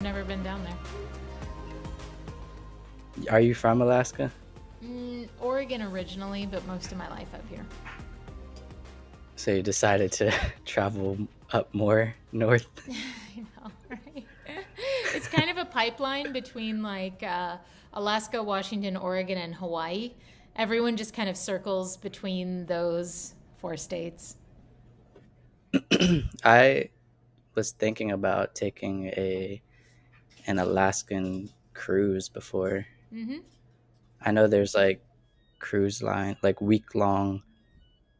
Never been down there. Are you from Alaska? Oregon originally, but most of my life up here. So you decided to travel up more north? I know, right? It's kind of a pipeline between Alaska, Washington, Oregon, and Hawaii. Everyone just kind of circles between those four states. I was thinking about taking an Alaskan cruise before. Mm-hmm. I know there's like cruise line, like week-long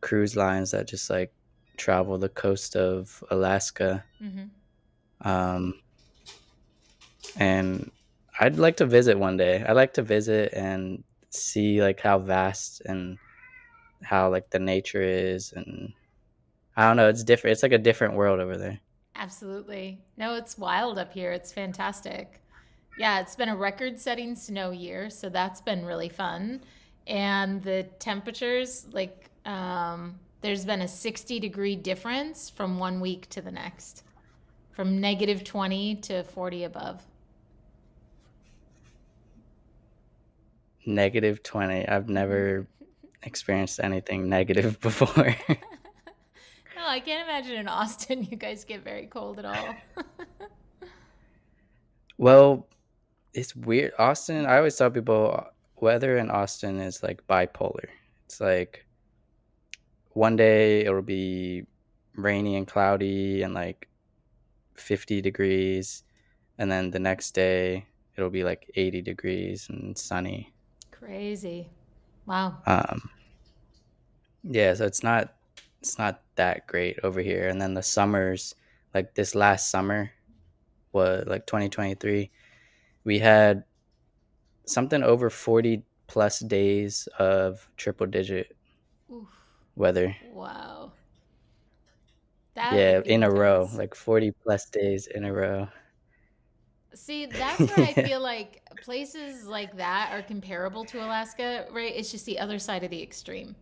cruise lines that just like travel the coast of Alaska. Mm-hmm. Um, and I'd like to visit one day. I'd like to visit and see like how vast and how like the nature is, and I don't know, it's different. It's like a different world over there. Absolutely. No, it's wild up here. It's fantastic. Yeah, it's been a record-setting snow year, so that's been really fun. And the temperatures, there's been a 60-degree difference from one week to the next, from -20 to 40 above. -20. I've Hmm. never experienced anything negative before. No, I can't imagine in Austin you guys get very cold at all. Well, it's weird. Austin, I always tell people weather in Austin is like bipolar. It's like one day it'll be rainy and cloudy and like 50 degrees, and then the next day it'll be like 80 degrees and sunny. Crazy. Wow. Um, yeah, so it's not that great over here. And then the summers, like this last summer was like 2023, we had something over 40 plus days of triple digit Oof. weather. Wow. That Yeah, would be in a row, intense. like 40 plus days in a row. See, that's where I Yeah. feel like places like that are comparable to Alaska, right? It's just the other side of the extreme.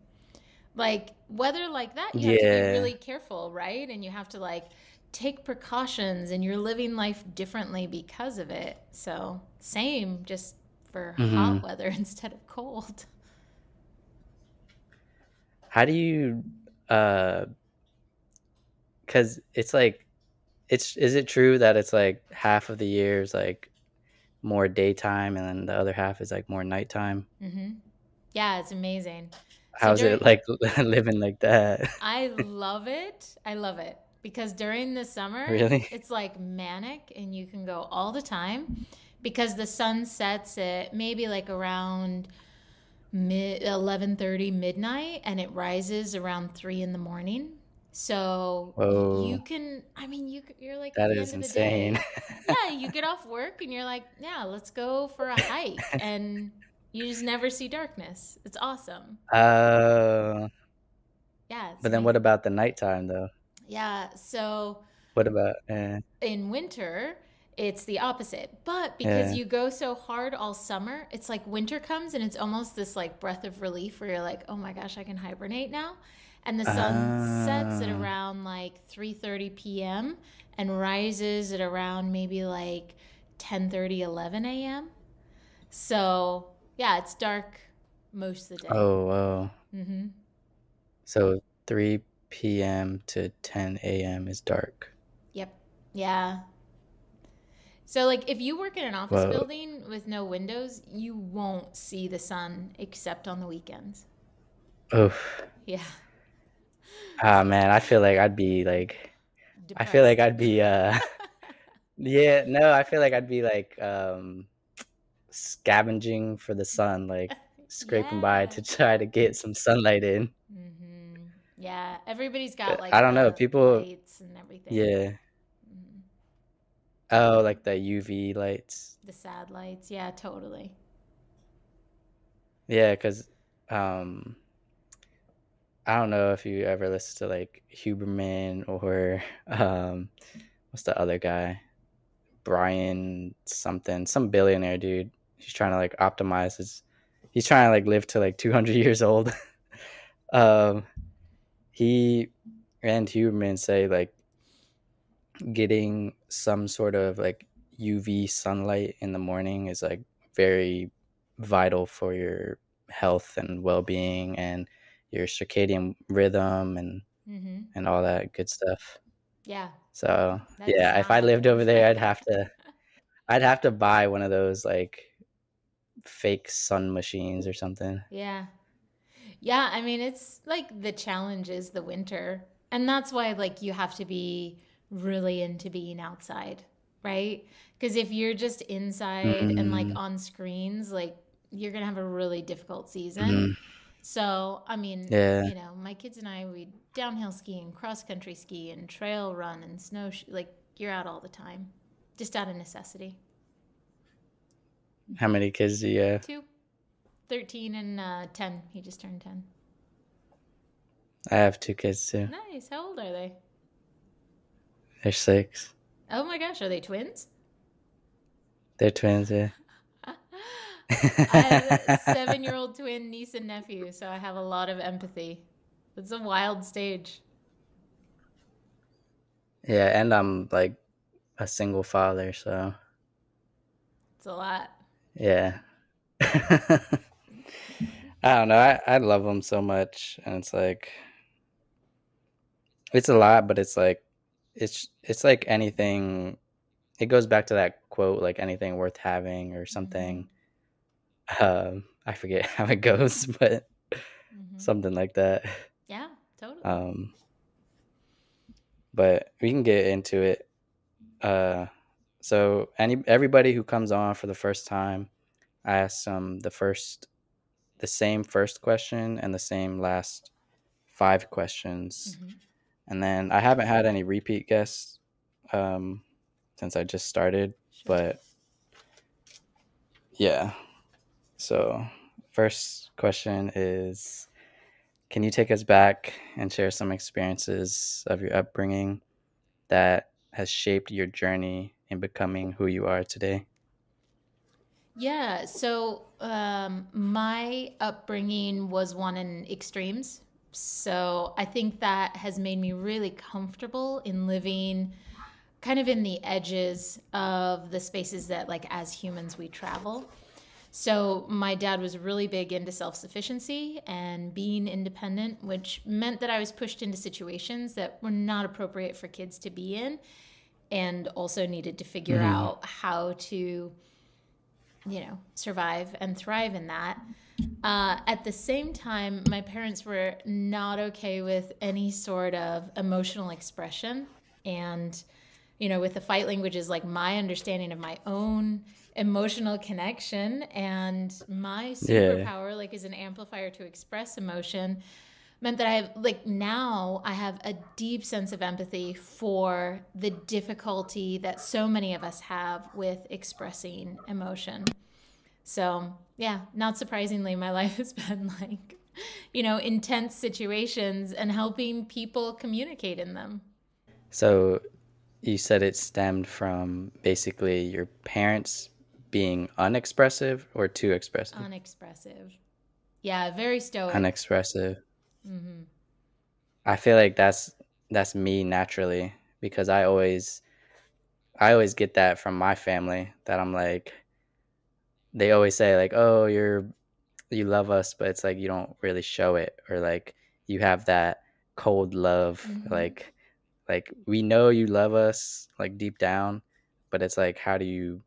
Like weather like that, you have to be Yeah. really careful, right? And you have to take precautions and you're living life differently because of it. So, same just for hot hmm weather instead of cold. How do you, uh, cause it's like, is it true that it's like half of the year is like more daytime and then the other half is like more nighttime? Mhm. Yeah, it's amazing. So How's it during like living like that? I love it. I love it because during the summer, Really? it's like manic and you can go all the time because the sun sets at maybe like around mid 11:30 midnight and it rises around 3 in the morning. So you Whoa, can, I mean, you're like at that the is end of the insane. day, yeah, you get off work and you're like, yeah, let's go for a hike. And you just never see darkness. It's awesome. Uh, Yeah, it's but then what amazing. about the nighttime though? Yeah, so What about, in winter, it's the opposite. But because yeah. you go so hard all summer, it's like winter comes and it's almost this like breath of relief where you're like, "Oh my gosh, I can hibernate now." And the sun sets at Ah, around like 3:30 p.m. and rises at around maybe like 10:30, 11 a.m. So, yeah, it's dark most of the day. oh, whoa. Mhm. So 3 p.m. to 10 a.m. is dark. Yep. Yeah. So, like, if you work in an office Whoa. building with no windows, you won't see the sun except on the weekends. Oh, Yeah. ah, man, I feel like Depressed. I'd be, yeah, no, I feel like I'd be like, scavenging for the sun, like scraping by Yeah. to try to get some sunlight in. Yeah. Everybody's got I like don't know, the people, lights and everything. yeah. Mhm. Oh, like the UV lights. The sad lights. Yeah, totally. Yeah, because um, I don't know if you ever listen to like Huberman or what's the other guy? Brian something, some billionaire dude. He's trying to like optimize his. He's trying to like live to like 200 years old. um, he and Huberman say like getting some sort of like UV sunlight in the morning is like very vital for your health and well-being and your circadian rhythm Mm-hmm. and all that good stuff. Yeah, So, that does yeah, if not I lived happen. over there, I'd have to buy one of those like fake sun machines or something. Yeah. Yeah, I mean, it's like the challenge is the winter. And that's why, like, you have to be really into being outside, right? Because if you're just inside and like Mm, on screens, like, you're going to have a really difficult season. mhm. So, I mean, Yeah. my kids and I, we downhill ski and cross country ski and trail run and like, you're out all the time, just out of necessity. How many kids do you have? Two, 13 and 10. He just turned 10. I have two kids too. Nice. How old are they? They're 6. Oh my gosh, are they twins? They're twins, yeah. I have a 7-year-old twin niece and nephew, so I have a lot of empathy. It's a wild stage. Yeah, and I'm like a single father, so It's a lot. yeah. I don't know. I love them so much, and it's like it's a lot, but it's like it's like anything. It goes back to that quote, like anything worth having or Mm-hmm. something. I forget how it goes, but Mm-hmm. something like that. Yeah, totally. Um, but we can get into it. Uh, so everybody who comes on for the first time, I ask them the same first question and the same last 5 questions, Mm-hmm. and then I haven't had any repeat guests um, since I just started, Sure. but yeah. So first question is, can you take us back and share some experiences of your upbringing that has shaped your journey in becoming who you are today? Yeah, so my upbringing was one in extremes. So I think that has made me really comfortable in living kind of in the edges of the spaces that, like, as humans, we travel. So my dad was really big into self-sufficiency and being independent, which meant that I was pushed into situations that were not appropriate for kids to be in, and also needed to figure Mm-hmm. out how to, survive and thrive in that. At the same time, my parents were not okay with any sort of emotional expression. And, with the fight languages, like, my understanding of my own emotional connection and my Yeah. superpower, like, as an amplifier to express emotion, meant that I have, like, now I have a deep sense of empathy for the difficulty that so many of us have with expressing emotion. So, yeah, not surprisingly, my life has been like, intense situations and helping people communicate in them. So you said it stemmed from basically your parents being unexpressive or too expressive? Unexpressive. Yeah, very stoic. Unexpressive. Mm-hmm. I feel like that's me naturally because I always get that from my family that I'm like they always say like, "Oh, you love us," but it's like you don't really show it or like you have that cold love Mm-hmm. like we know you love us like deep down, but it's like how do you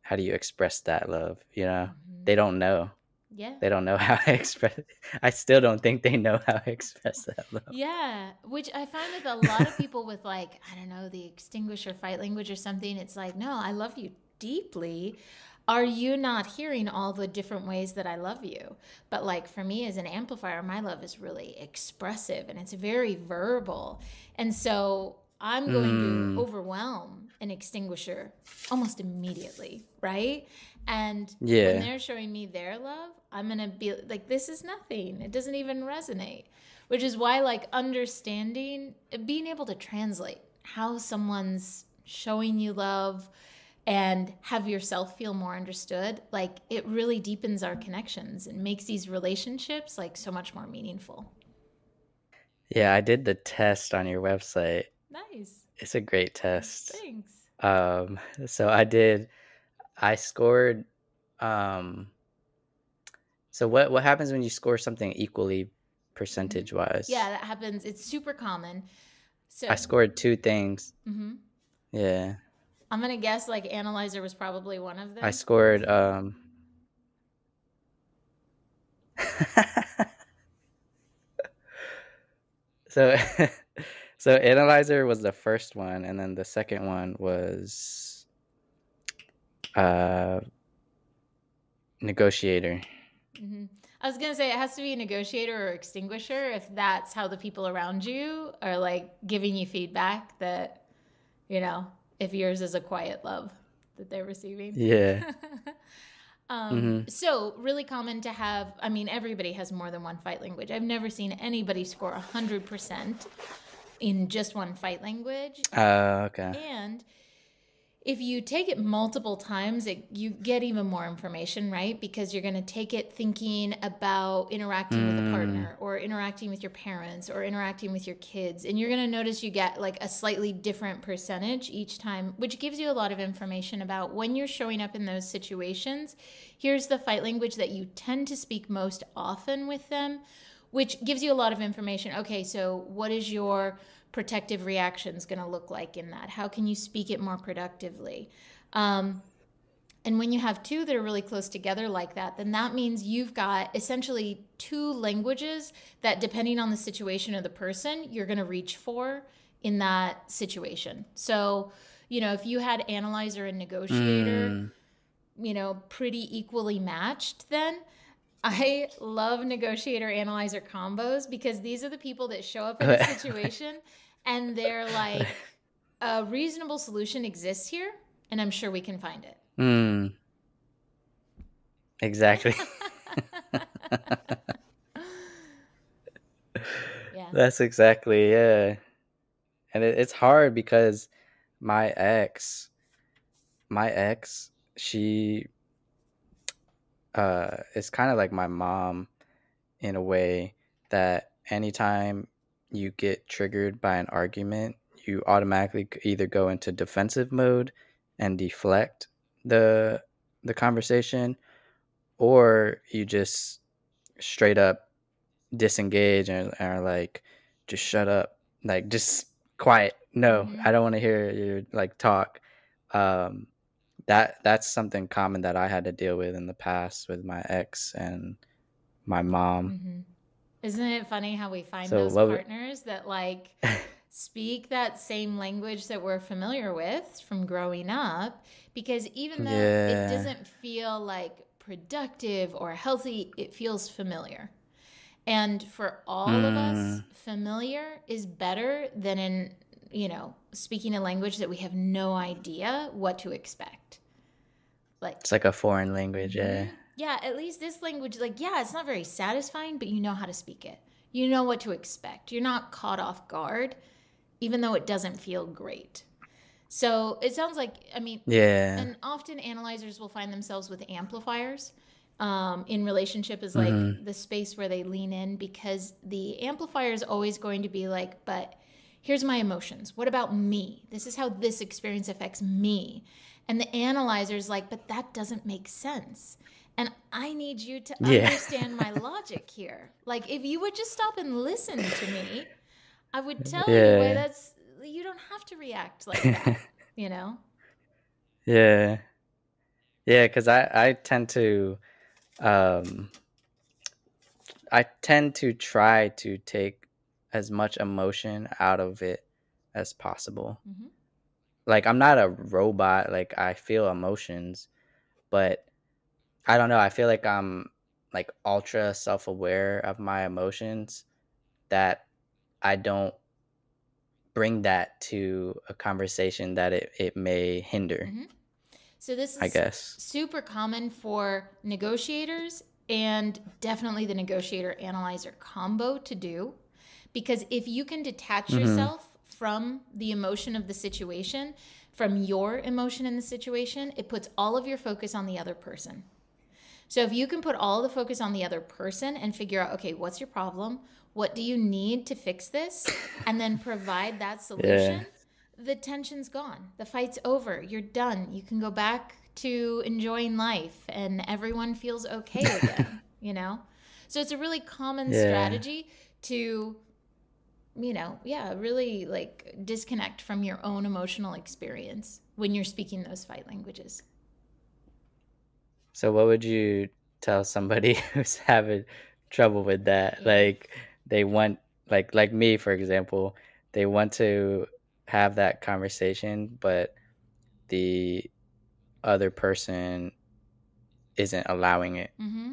express that love, you know? Mm-hmm. They don't know. Yeah. They don't know how to express it. I still don't think they know how to express that love. Yeah, which I find with a lot of people with, like, I don't know, the extinguisher fight language or something, it's like, no, I love you deeply. Are you not hearing all the different ways that I love you? But, like, for me as an amplifier, my love is really expressive and it's very verbal. And so I'm going to Mm, overwhelm an extinguisher almost immediately, right? And when yeah. they're showing me their love, I'm going to be like, this is nothing. It doesn't even resonate, which is why, like, understanding, being able to translate how someone's showing you love and have yourself feel more understood, like, it really deepens our connections and makes these relationships, like, so much more meaningful. Yeah, I did the test on your website. Nice. It's a great test. Thanks. So I scored, um, so what happens when you score something equally Hmm. percentage Yeah, wise? that happens. It's super common. I So, scored two things. mhm. Yeah. I'm gonna guess like analyzer was probably one of I them. scored, so so analyzer was the first one, and then the second one was uh negotiator. Hmm. I was gonna say it has to be a negotiator or extinguisher if that's how the people around you are like giving you feedback that, you know, if yours is a quiet love that they're receiving. Yeah. Mhm. So really common to have, I mean, everybody has more than one fight language. I've never seen anybody score 100% in just one fight language. Okay. And if you take it multiple times, you get even more information, right? Because you're going to take it thinking about interacting with a Mm. partner or interacting with your parents or interacting with your kids. And you're going to notice you get like a slightly different percentage each time, which gives you a lot of information about when you're showing up in those situations. Here's the fight language that you tend to speak most often with them, which gives you a lot of information. Okay, so what is your protective reactions going to look like in that? How can you speak it more productively? And when you have two that are really close together like that, then that means you've got essentially two languages that, depending on the situation or the person, you're going to reach for in that situation. So, you know, if you had analyzer and negotiator, Mm. you know, pretty equally matched, then I love negotiator analyzer combos because these are the people that show up in a situation and they're like, a reasonable solution exists here, and I'm sure we can find it. Mm. Exactly. Yeah. That's exactly, yeah. And it's hard because my ex, my ex, she is kind of like my mom in a way that anytime you get triggered by an argument, you automatically either go into defensive mode and deflect the the conversation, or you just straight up disengage and are like, just shut up, like just quiet. No, Mm-hmm. I don't want to hear you like talk. Um, that's something common that I had to deal with in the past with my ex and my mom. Mm-hmm. Isn't it funny how we find So those what? partners that like speak that same language that we're familiar with from growing up? Because even though it Yeah. doesn't feel like productive or healthy, it feels familiar. And for all of us, Mm, familiar is better than in, you know, speaking a language that we have no idea what to expect. Like, it's like a foreign language. mm-hmm. Yeah. Yeah, at least this language, like, yeah, it's not very satisfying, but you know how to speak it. You know what to expect. You're not caught off guard, even though it doesn't feel great. So it sounds like, I mean, Yeah. and often analyzers will find themselves with amplifiers. In relationship is like Mm-hmm. the space where they lean in because the amplifier is always going to be like, but here's my emotions. What about me? This is how this experience affects me. And the analyzer is like, but that doesn't make sense. And I need you to Yeah. understand my logic here. Like, if you would just stop and listen to me, I would tell you why Yeah. that's, you don't have to react like that, you know? Yeah. Yeah. Because I tend to um try to take as much emotion out of it as possible. Mm-hmm. Like I'm not a robot. Like I feel emotions, but I don't know. I feel like I'm like ultra self aware of my emotions, that I don't bring that to a conversation that it may hinder, Mm-hmm. So this I is guess. super common for negotiators and definitely the negotiator analyzer combo to do because if you can detach Mm-hmm. yourself from the emotion of the situation, from your emotion in the situation, it puts all of your focus on the other person. So if you can put all the focus on the other person and figure out, okay, what's your problem? What do you need to fix this? And then provide that Yeah. solution, the tension's gone. The fight's over. You're done. You can go back to enjoying life and everyone feels okay again, you know? So it's a really common strategy to, you know, really like disconnect from your own emotional experience when you're speaking those fight languages. So what would you tell somebody who's having trouble with that? Yeah. Like they want like me, for example, they want to have that conversation, but the other person isn't allowing it. Mm-hmm.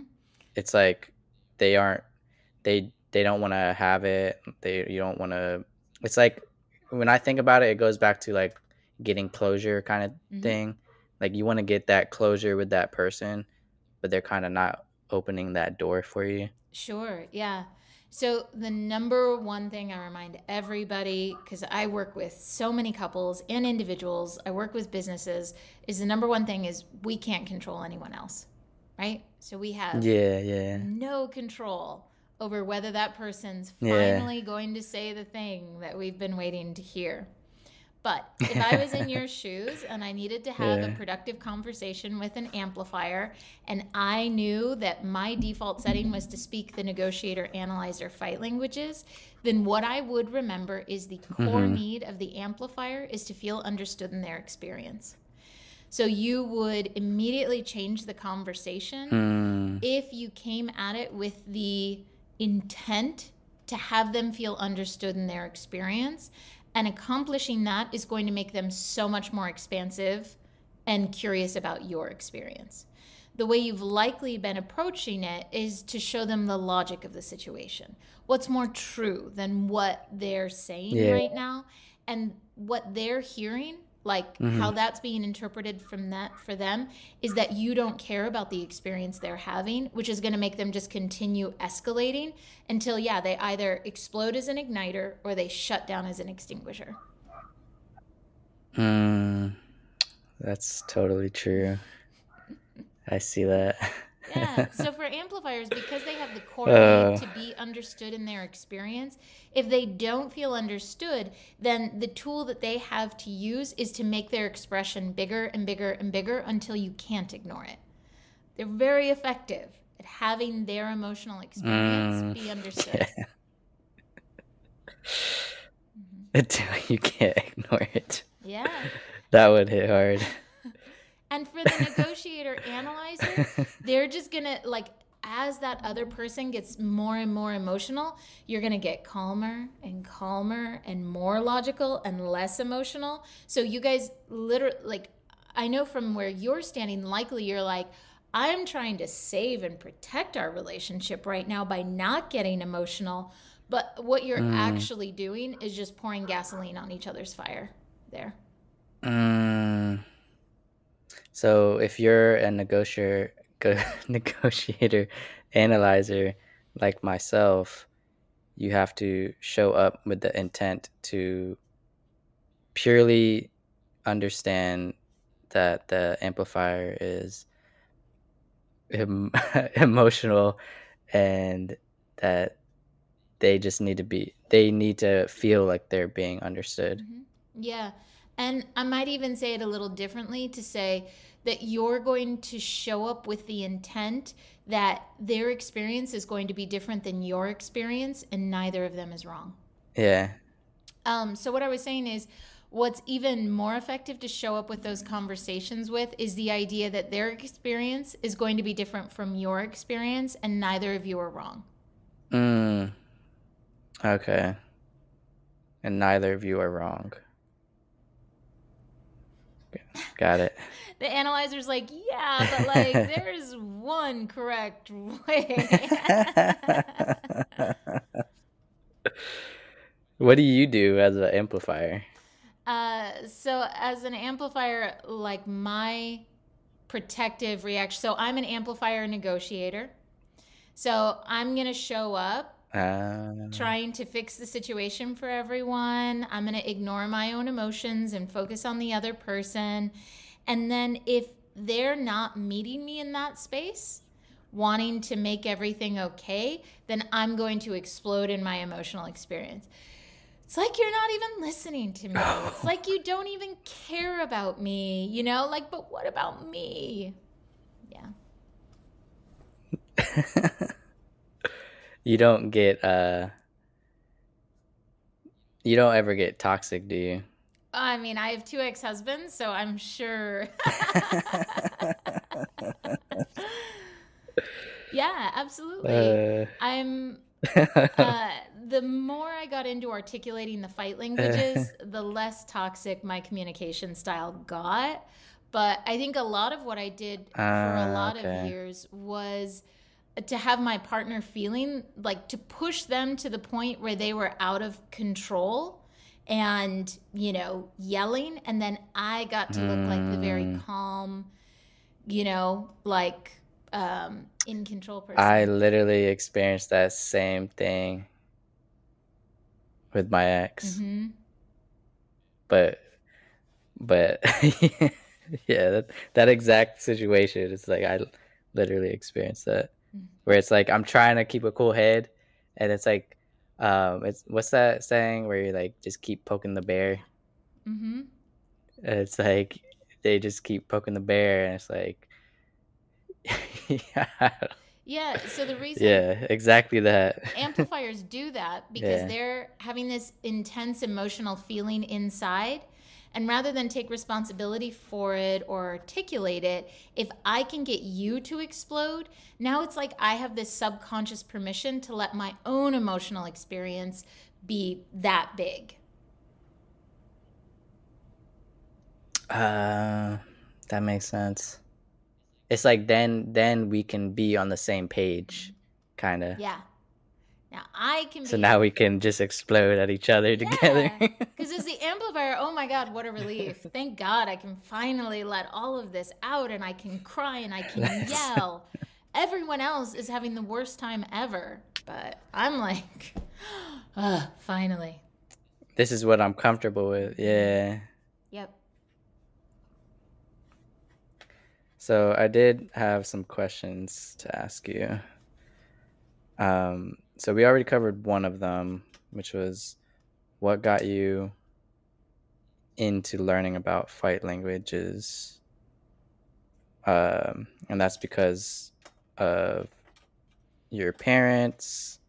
It's like they aren't they don't want to have it. You don't want to. It's like when I think about it, it goes back to like getting closure kind of thing. Like you want to get that closure with that person, but they're kind of not opening that door for you. Sure, yeah. So the number one thing I remind everybody, because I work with so many couples and individuals, I work with businesses, is the number one thing is we can't control anyone else, right? So we have no control over whether that person's finally going to say the thing that we've been waiting to hear. But if I was in your shoes and I needed to have a productive conversation with an amplifier, and I knew that my default setting was to speak the negotiator, analyzer, fight languages, then what I would remember is the core need of the amplifier is to feel understood in their experience. So you would immediately change the conversation if you came at it with the intent to have them feel understood in their experience. And accomplishing that is going to make them so much more expansive and curious about your experience. The way you've likely been approaching it is to show them the logic of the situation. What's more true than what they're saying right now, and what they're hearing, like how that's being interpreted from that for them, is that you don't care about the experience they're having, which is going to make them just continue escalating until they either explode as an igniter or they shut down as an extinguisher. That's totally true. I see that. So for amplifiers, because they have the core need to be understood in their experience, if they don't feel understood, then the tool that they have to use is to make their expression bigger and bigger and bigger until you can't ignore it. They're very effective at having their emotional experience be understood. Until you can't ignore it. Yeah. That would hit hard. And for the negotiator analyzer, they're just going to, like, as that other person gets more and more emotional, you're going to get calmer and calmer and more logical and less emotional. So you guys literally, like, I know from where you're standing, likely you're like, I'm trying to save and protect our relationship right now by not getting emotional. But what you're actually doing is just pouring gasoline on each other's fire there. So if you're a negotiator, analyzer like myself, you have to show up with the intent to purely understand that the amplifier is emotional and that they need to feel like they're being understood. Yeah. And I might even say it a little differently to say that you're going to show up with the intent that their experience is going to be different than your experience, and neither of them is wrong. Yeah. So what I was saying is, what's even more effective to show up with those conversations with is the idea that their experience is going to be different from your experience, and neither of you are wrong. Okay. And neither of you are wrong. Got it. The analyzer's like, yeah, but like there's one correct way. What do you do as an amplifier? So as an amplifier, like my protective reaction, so I'm an amplifier negotiator. So I'm going to show up trying to fix the situation for everyone. I'm going to ignore my own emotions and focus on the other person. And then if they're not meeting me in that space, wanting to make everything okay, then I'm going to explode in my emotional experience. it's like you're not even listening to me. It's like you don't even care about me, you know? Like, but what about me? Yeah. You don't get you don't ever get toxic, do you? I mean, I have 2 ex-husbands, so I'm sure. Yeah, absolutely. uh, I'm the more I got into articulating the fight languages, the less toxic my communication style got. But I think a lot of what I did for a lot of okay. years was to have my partner feeling like to push them to the point where they were out of control and, you know, yelling. And then I got to look like the very calm, you know, like in control person. I literally experienced that same thing with my ex. Mm-hmm. But yeah, that exact situation, it's like I literally experienced that. Where it's like I'm trying to keep a cool head, and it's like it's what's that saying where you like just keep poking the bear? Mm-hmm. And it's like they just keep poking the bear, and it's like yeah, Yeah, so the reason yeah, exactly that. amplifiers do that because Yeah. they're having this intense emotional feeling inside. And rather than take responsibility for it or articulate it, if I can get you to explode, now it's like I have this subconscious permission to let my own emotional experience be that big. That makes sense. It's like then we can be on the same page, kind of. Yeah. Now I can So be. now we can just explode at each other together. Yeah. Because as the amplifier, oh my God, what a relief. Thank God I can finally let all of this out and I can cry and I can yell. Everyone else is having the worst time ever. But I'm like, finally. This is what I'm comfortable with. Yeah. Yep. So I did have some questions to ask you. So we already covered one of them, which was what got you into learning about fight languages. And that's because of your parents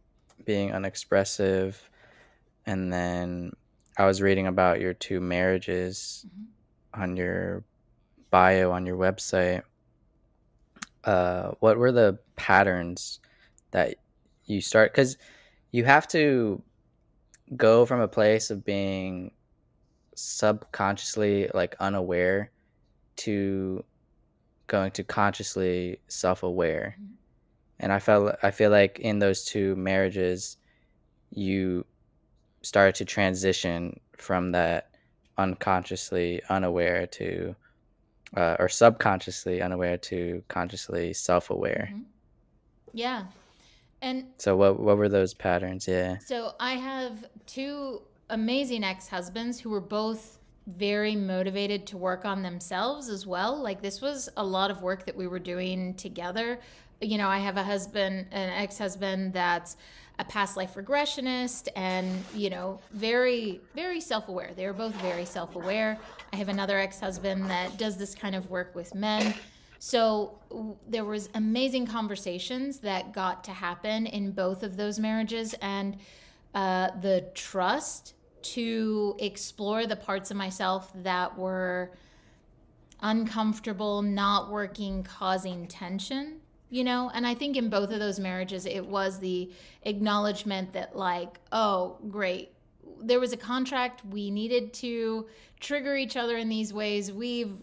being unexpressive. And then I was reading about your 2 marriages on your bio on your website. What were the patterns that you start? Because you have to go from a place of being subconsciously like unaware to going to consciously self-aware. And I feel like in those 2 marriages you started to transition from that unconsciously unaware to or subconsciously unaware to consciously self-aware. Yeah. And So what were those patterns? Yeah. so I have 2 amazing ex-husbands who were both very motivated to work on themselves as well. Like this was a lot of work that we were doing together. You know, I have an ex-husband that's a past life regressionist and, you know, very, very self-aware. They were both very self-aware. I have another ex-husband that does this kind of work with men. So there was amazing conversations that got to happen in both of those marriages, and the trust to explore the parts of myself that were uncomfortable, not working, causing tension, you know? And I think in both of those marriages, it was the acknowledgement that, like, oh, great. There was a contract. We needed to trigger each other in these ways. We've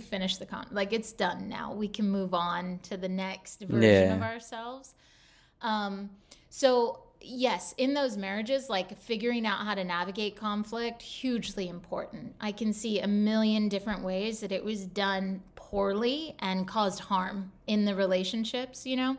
finished like it's done now. We can move on to the next version of ourselves. So yes, in those marriages, like figuring out how to navigate conflict, hugely important. I can see a million different ways that it was done poorly and caused harm in the relationships, you know?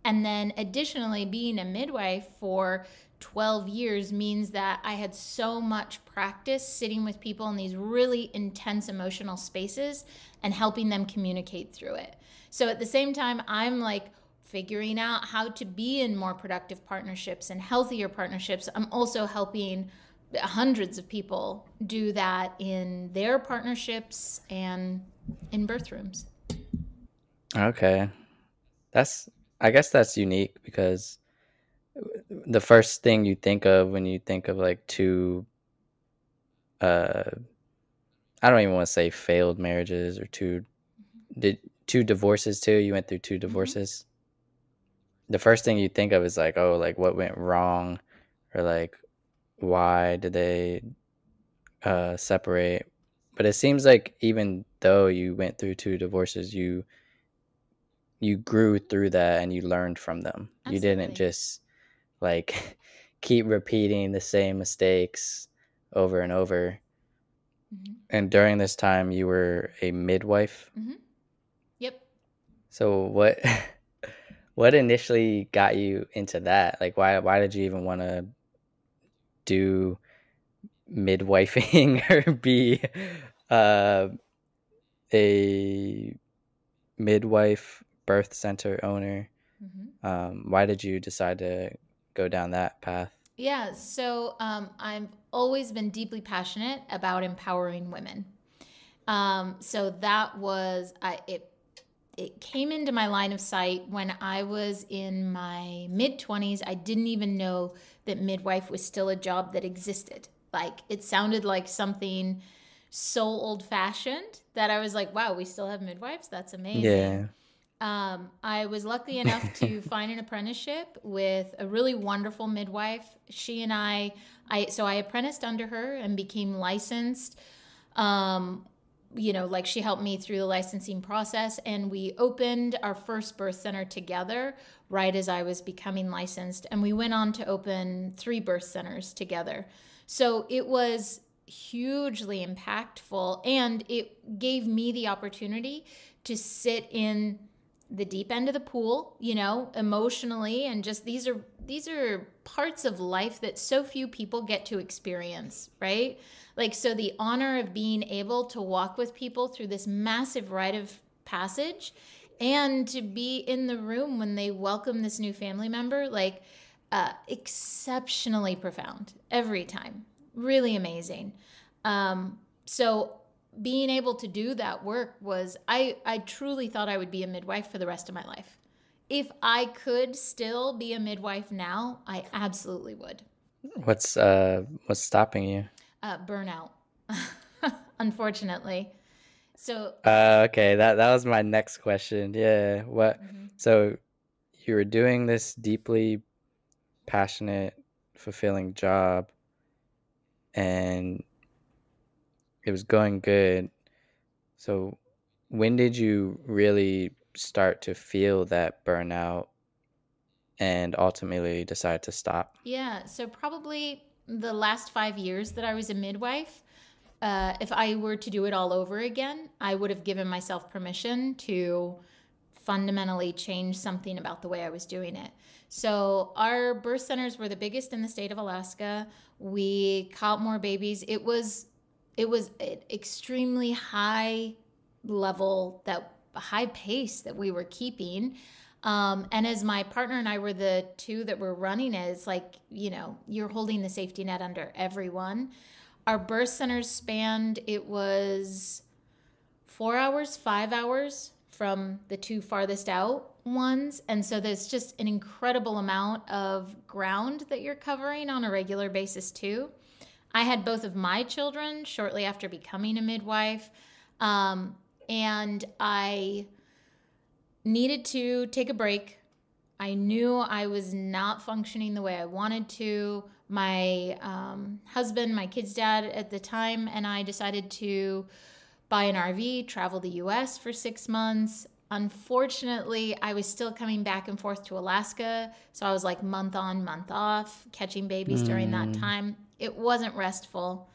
And then additionally, being a midwife for 12 years means that I had so much practice sitting with people in these really intense emotional spaces and helping them communicate through it. So at the same time, I'm like figuring out how to be in more productive partnerships and healthier partnerships, I'm also helping hundreds of people do that in their partnerships and in birth rooms. Okay. I guess that's unique because the first thing you think of when you think of like two, uh, I don't even want to say failed marriages or two divorces too. You went through two divorces. The first thing you think of is like, oh, like what went wrong, or like why did they separate? But it seems like even though you went through two divorces, you grew through that and you learned from them. You didn't Absolutely. just like keep repeating the same mistakes over and over. And during this time, you were a midwife. Yep. So what initially got you into that? Like why did you even want to do midwifing or be uh, a midwife birth center owner? Why did you decide to go down that path? Yeah, so I've always been deeply passionate about empowering women. So that was it came into my line of sight when I was in my mid 20s. I didn't even know that midwife was still a job that existed. Like it sounded like something so old fashioned that I was like, wow, we still have midwives? That's amazing. Yeah. I was lucky enough to find an apprenticeship with a really wonderful midwife. She and so I apprenticed under her and became licensed. Um, like she helped me through the licensing process, and we opened our first birth center together right as I was becoming licensed. And we went on to open 3 birth centers together. So it was hugely impactful, and it gave me the opportunity to sit in the deep end of the pool, emotionally, and just these are parts of life that so few people get to experience, right? Like, so the honor of being able to walk with people through this massive rite of passage and to be in the room when they welcome this new family member, like exceptionally profound every time. Really amazing. So being able to do that work was, I truly thought I would be a midwife for the rest of my life. If I could still be a midwife now, I absolutely would. What's stopping you? Burnout, unfortunately. So, Okay, that was my next question. Yeah. So you were doing this deeply passionate, fulfilling job and it was going good. So when did you really start to feel that burnout and ultimately decide to stop? yeah, so probably the last 5 years that I was a midwife, if I were to do it all over again, I would have given myself permission to fundamentally change something about the way I was doing it. So our birth centers were the biggest in the state of Alaska. We caught more babies. It was an extremely high level, that high pace that we were keeping. And as my partner and I were the two that were running it, it's like, you're holding the safety net under everyone. Our birth centers spanned, it was 4 hours, 5 hours from the 2 farthest out ones. And so there's just an incredible amount of ground that you're covering on a regular basis, too. I had both of my children shortly after becoming a midwife. And I needed to take a break. I knew I was not functioning the way I wanted to. My husband, my kid's dad at the time, and I decided to buy an RV, travel the US for 6 months. Unfortunately, I was still coming back and forth to Alaska. So I was like month on, month off, catching babies during that time. It wasn't restful.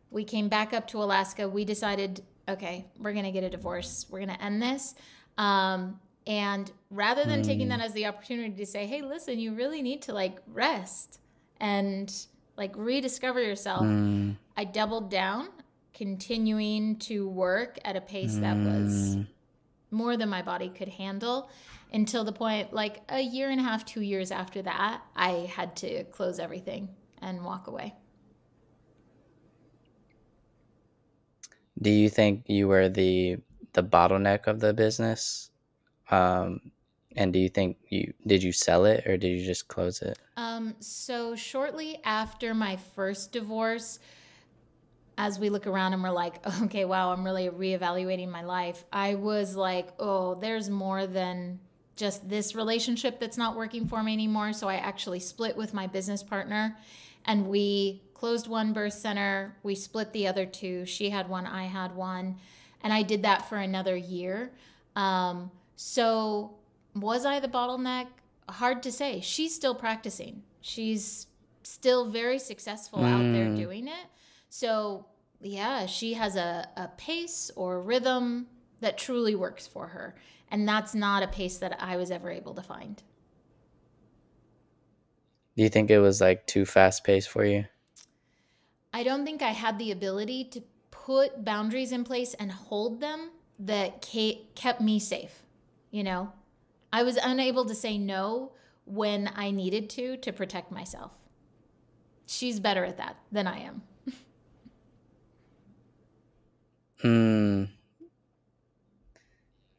We came back up to Alaska. We decided, okay, we're going to get a divorce. We're going to end this. And rather than taking that as the opportunity to say, hey, listen, you really need to like rest and like rediscover yourself, I doubled down, continuing to work at a pace that was more than my body could handle, until the point, like a year and a half, 2 years after that, I had to close everything and walk away. Do you think you were the bottleneck of the business? And do you think did you sell it or did you just close it? So shortly after my first divorce, as we look around and we're like, okay, wow, I'm really reevaluating my life, I was like, oh, there's more than just this relationship that's not working for me anymore. So I actually split with my business partner, and we closed one birth center. We split the other two. She had one, I had one. And I did that for another year. So was I the bottleneck? Hard to say. She's still practicing. She's still very successful out there doing it. So, yeah, she has a pace or rhythm that truly works for her. And that's not a pace that I was ever able to find. Do you think it was like too fast paced for you? I don't think I had the ability to put boundaries in place and hold them that kept me safe. You know, I was unable to say no when I needed to protect myself. She's better at that than I am.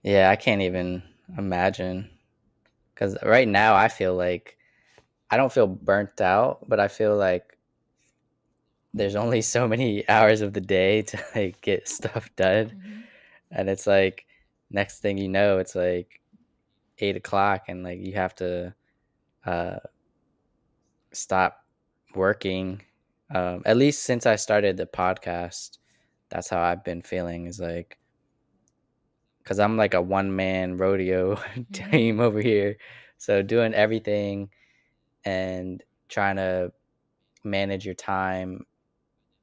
Yeah, I can't even imagine. Because right now I feel like I don't feel burnt out, but I feel like there's only so many hours of the day to like get stuff done. Mm-hmm. And it's like next thing you know, it's like 8 o'clock and like you have to uh, stop working. At least since I started the podcast, that's how I've been feeling is like, because I'm like a one man rodeo Mm-hmm. team over here. So doing everything and trying to manage your time,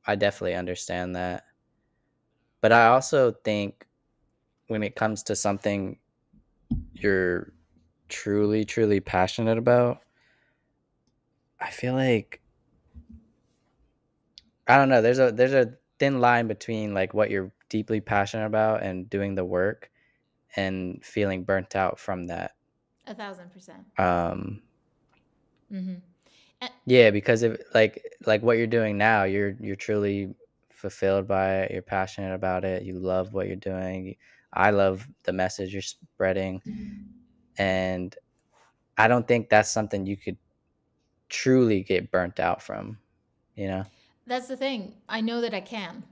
I definitely understand that. But I also think when it comes to something you're truly, truly passionate about, I feel like I don't know. There's a thin line between like what you're deeply passionate about and doing the work and feeling burnt out from that. 1,000%. Um, Mm-hmm. yeah, because if like what you're doing now, you're truly fulfilled by it. You're passionate about it. You love what you're doing. I love the message you're spreading, and I don't think that's something you could truly get burnt out from. You know? That's the thing. I know that I can.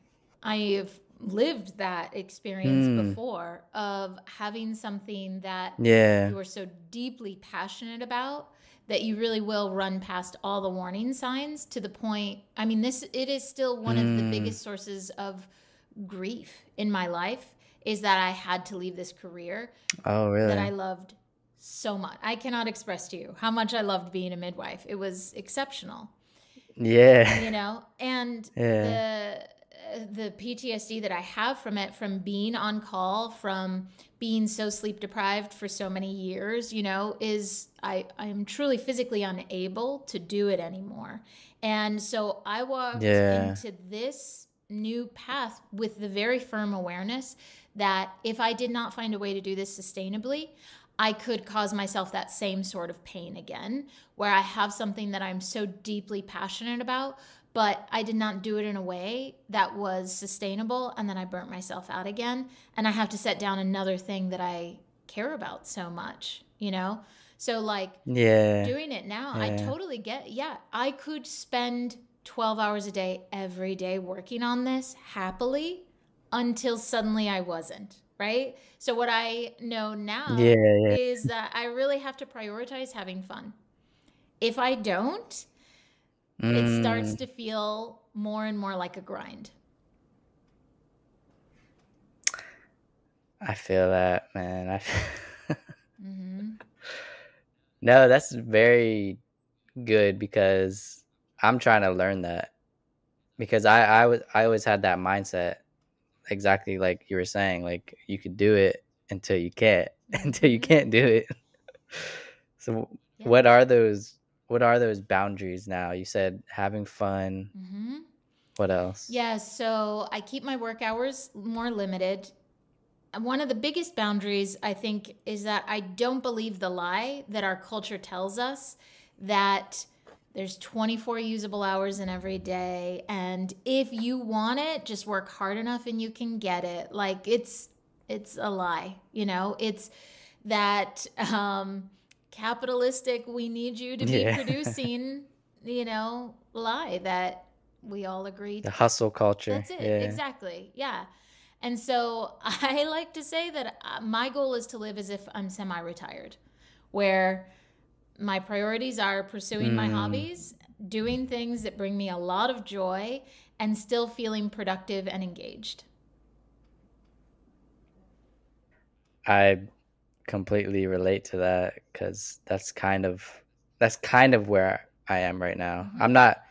I've lived that experience Hmm. before of having something that Yeah. you are so deeply passionate about that you really will run past all the warning signs to the point. I mean, this it is still one of the Hmm. biggest sources of grief in my life is that I had to leave this career Oh, that I really? loved so much. I cannot express to you how much I loved being a midwife. It was exceptional, Yeah. you know, and Yeah. the PTSD that I have from it, from being on call, from being so sleep deprived for so many years, you know, is I am truly physically unable to do it anymore. And so I walked Yeah. into this new path with the very firm awareness that if I did not find a way to do this sustainably, I could cause myself that same sort of pain again, where I have something that I'm so deeply passionate about, but I did not do it in a way that was sustainable. And then I burnt myself out again. And I have to set down another thing that I care about so much, you know? So, like, Yeah. doing it now, I Yeah. totally get, yeah, I could spend 12 hours a day every day working on this happily until suddenly I wasn't, right? So what I know Yeah. now Yeah. is that I really have to prioritize having fun. If I don't, it starts Mm, to feel more and more like a grind. I feel that, man. Mm-hmm. No, that's very good because I'm trying to learn that because I always had that mindset exactly like you were saying, like you could do it until you can't, until you Mm-hmm. can't do it. So Yeah. what are those boundaries now? You said having fun. Mm-hmm. What else? Yeah. So I keep my work hours more limited. one of the biggest boundaries, I think, is that I don't believe the lie that our culture tells us that there's 24 usable hours in every day. And if you want it, just work hard enough and you can get it. Like it's a lie, you know, it's that capitalistic, we need you to be Yeah. producing, you know, lie that we all agree. The hustle culture. That's it. Yeah. Exactly. Yeah. And so I like to say that my goal is to live as if I'm semi retired, where my priorities are pursuing my Mm, hobbies, doing things that bring me a lot of joy, and still feeling productive and engaged. I completely relate to that because that's kind of where I am right now. Mm-hmm. I'm not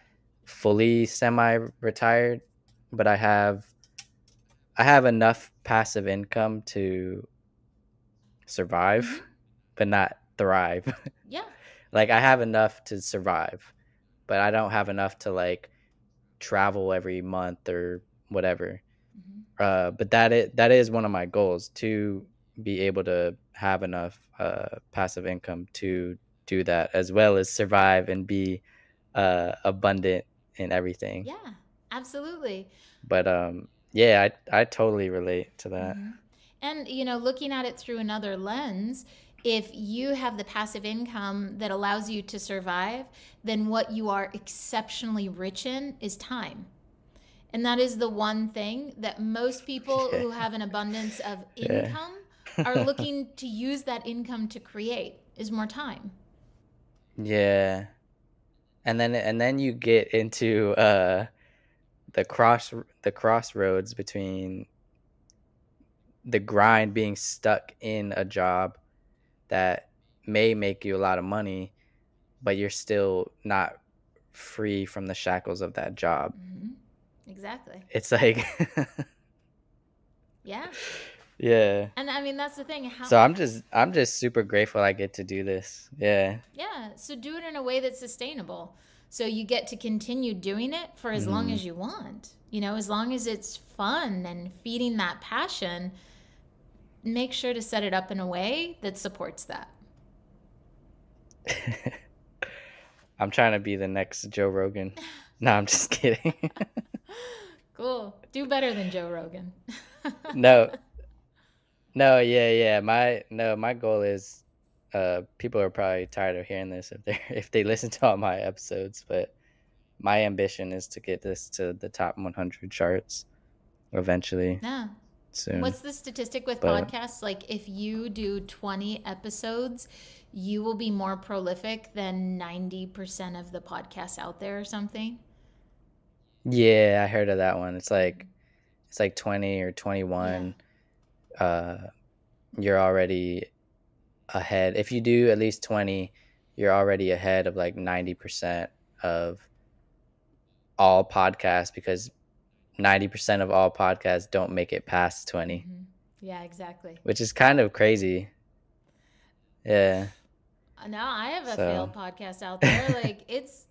fully semi-retired, but I have enough passive income to Mm-hmm. survive, but not thrive. Yeah. Like I have enough to survive, but I don't have enough to like travel every month or whatever. Mm-hmm. But that is one of my goals, to be able to have enough passive income to do that, as well as survive and be abundant in everything. Yeah. Absolutely. But yeah, I totally relate to that. Mm-hmm. And, you know, looking at it through another lens, if you have the passive income that allows you to survive, then what you are exceptionally rich in is time. And that is the one thing that most people Yeah. who have an abundance of Yeah. income are looking to use that income to create is more time. Yeah. And then you get into the crossroads between the grind, being stuck in a job that may make you a lot of money, but you're still not free from the shackles of that job. Mm-hmm. Exactly. It's like Yeah. yeah. And I mean, that's the thing. How, So I'm just super grateful I get to do this. Yeah. yeah. So do it in a way that's sustainable. So you get to continue doing it for as long Mm. as you want. You know, as long as it's fun and feeding that passion, make sure to set it up in a way that supports that. I'm trying to be the next Joe Rogan. No, I'm just kidding. Cool. Do better than Joe Rogan. No, no, yeah, yeah. My goal is, people are probably tired of hearing this if they listen to all my episodes, but my ambition is to get this to the top 100 charts eventually, Yeah. soon. What's the statistic with But podcasts? Like, if you do 20 episodes, you will be more prolific than 90% of the podcasts out there or something. yeah, I heard of that one. It's like 20 or Yeah. 21. Uh, you're already ahead. If you do at least 20, you're already ahead of like 90% of all podcasts, because 90% of all podcasts don't make it past 20, Hmm. Yeah, exactly. which is kind of crazy. Yeah. Now I have a So, failed podcast out there. Like it's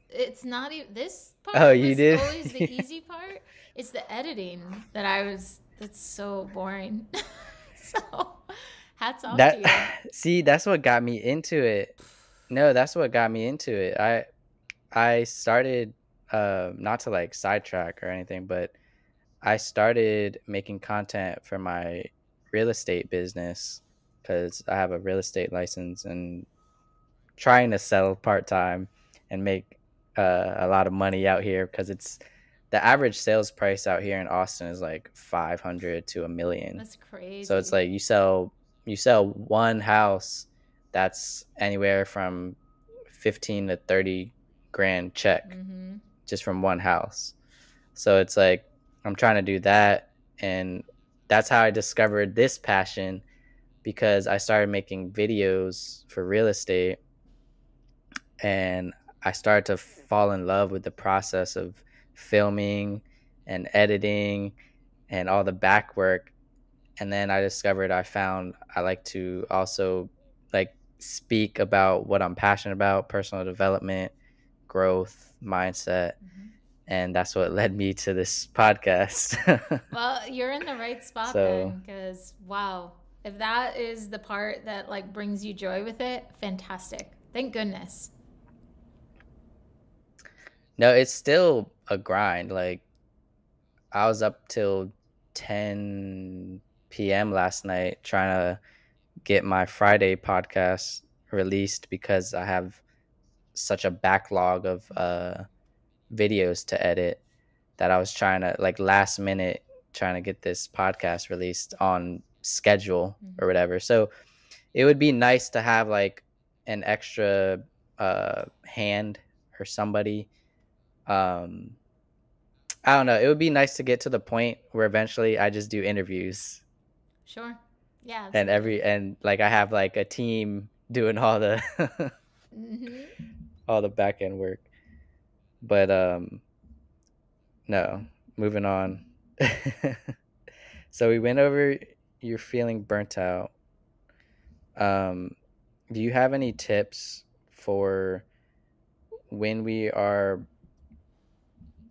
not even this oh, part you was did? always the easy part. It's the editing that I was that's so boring. So hats off to That you. see, that's what got me into it. No, that's what got me into it. I started, not to like sidetrack or anything, but I started making content for my real estate business because I have a real estate license, and trying to sell part time and make a lot of money out here, because it's the average sales price out here in Austin is like 500 to a million. That's So it's crazy. like you sell one house, that's anywhere from 15 to 30 grand check, Mm-hmm. just from one house. So it's like I'm trying to do that, and that's how I discovered this passion, because I started making videos for real estate, and I started to fall in love with the process of filming and editing and all the back work. And then I discovered I like to also like speak about what I'm passionate about, personal development, growth, mindset. Mm-hmm. and that's what led me to this podcast. Well, you're in the right spot So then, because wow, if that is the part that like brings you joy with it, fantastic. Thank goodness. no, it's still a grind. Like I was up till 10 p.m. last night trying to get my Friday podcast released because I have such a backlog of videos to edit that I was trying to, like, last minute, trying to get this podcast released on schedule or whatever. So it would be nice to have like an extra hand or somebody. um I don't know, it would be nice to get to the point where eventually I just do interviews, Sure. Yeah, and absolutely. like I have like a team doing all the Mm-hmm. all the back end work. But no, moving on. So we went over you're feeling burnt out. um do you have any tips for when we are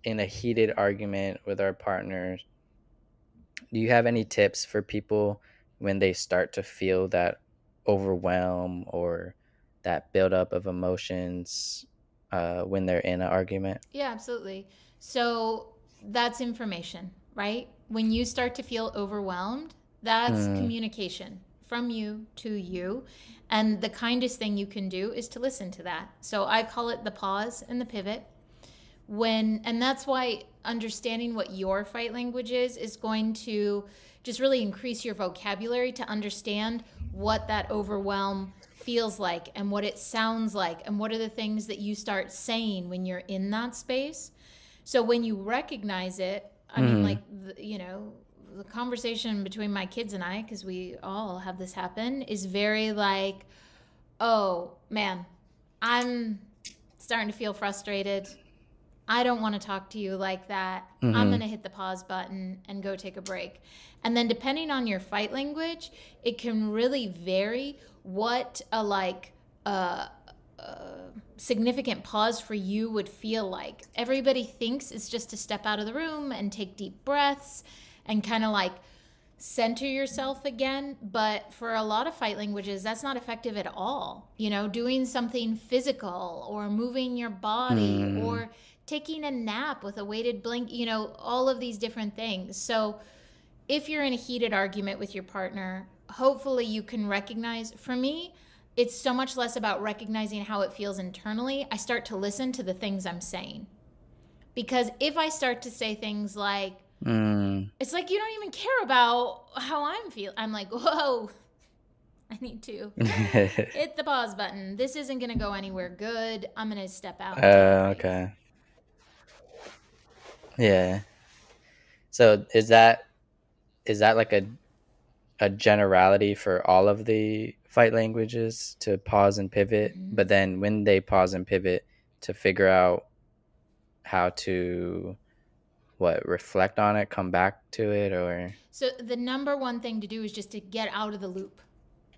in a heated argument with our partners? Do you have any tips for people when they start to feel that overwhelm or that buildup of emotions when they're in an argument? Yeah, absolutely. So that's information, right? When you start to feel overwhelmed, that's Mm, communication from you to you. And the kindest thing you can do is to listen to that. So I call it the pause and the pivot. And that's why understanding what your fight language is going to just really increase your vocabulary to understand what that overwhelm feels like and what it sounds like and what are the things that you start saying when you're in that space. So when you recognize it, I mean, like, mm, the conversation between my kids and I, because we all have this happen, is very like, oh man, I'm starting to feel frustrated. I don't want to talk to you like that. I'm going mm, to hit the pause button and go take a break. And then depending on your fight language, it can really vary what a significant pause for you would feel like. Everybody thinks it's just to step out of the room and take deep breaths and kind of like center yourself again. But for a lot of fight languages, that's not effective at all. Doing something physical or moving your body mm, or taking a nap with a weighted blanket, all of these different things. So if you're in a heated argument with your partner, hopefully you can recognize, for me, it's so much less about recognizing how it feels internally. I start to listen to the things I'm saying. Because if I start to say things like, mm. it's like you don't even care about how I'm feeling. I'm like, whoa, I need to hit the pause button. This isn't going to go anywhere good. I'm going to step out and take a break. Okay. Yeah. So is that like a generality for all of the fight languages, to pause and pivot, Mm-hmm. but then when they pause and pivot, to figure out how to reflect on it, come back to it, or So the number one thing to do is just to get out of the loop,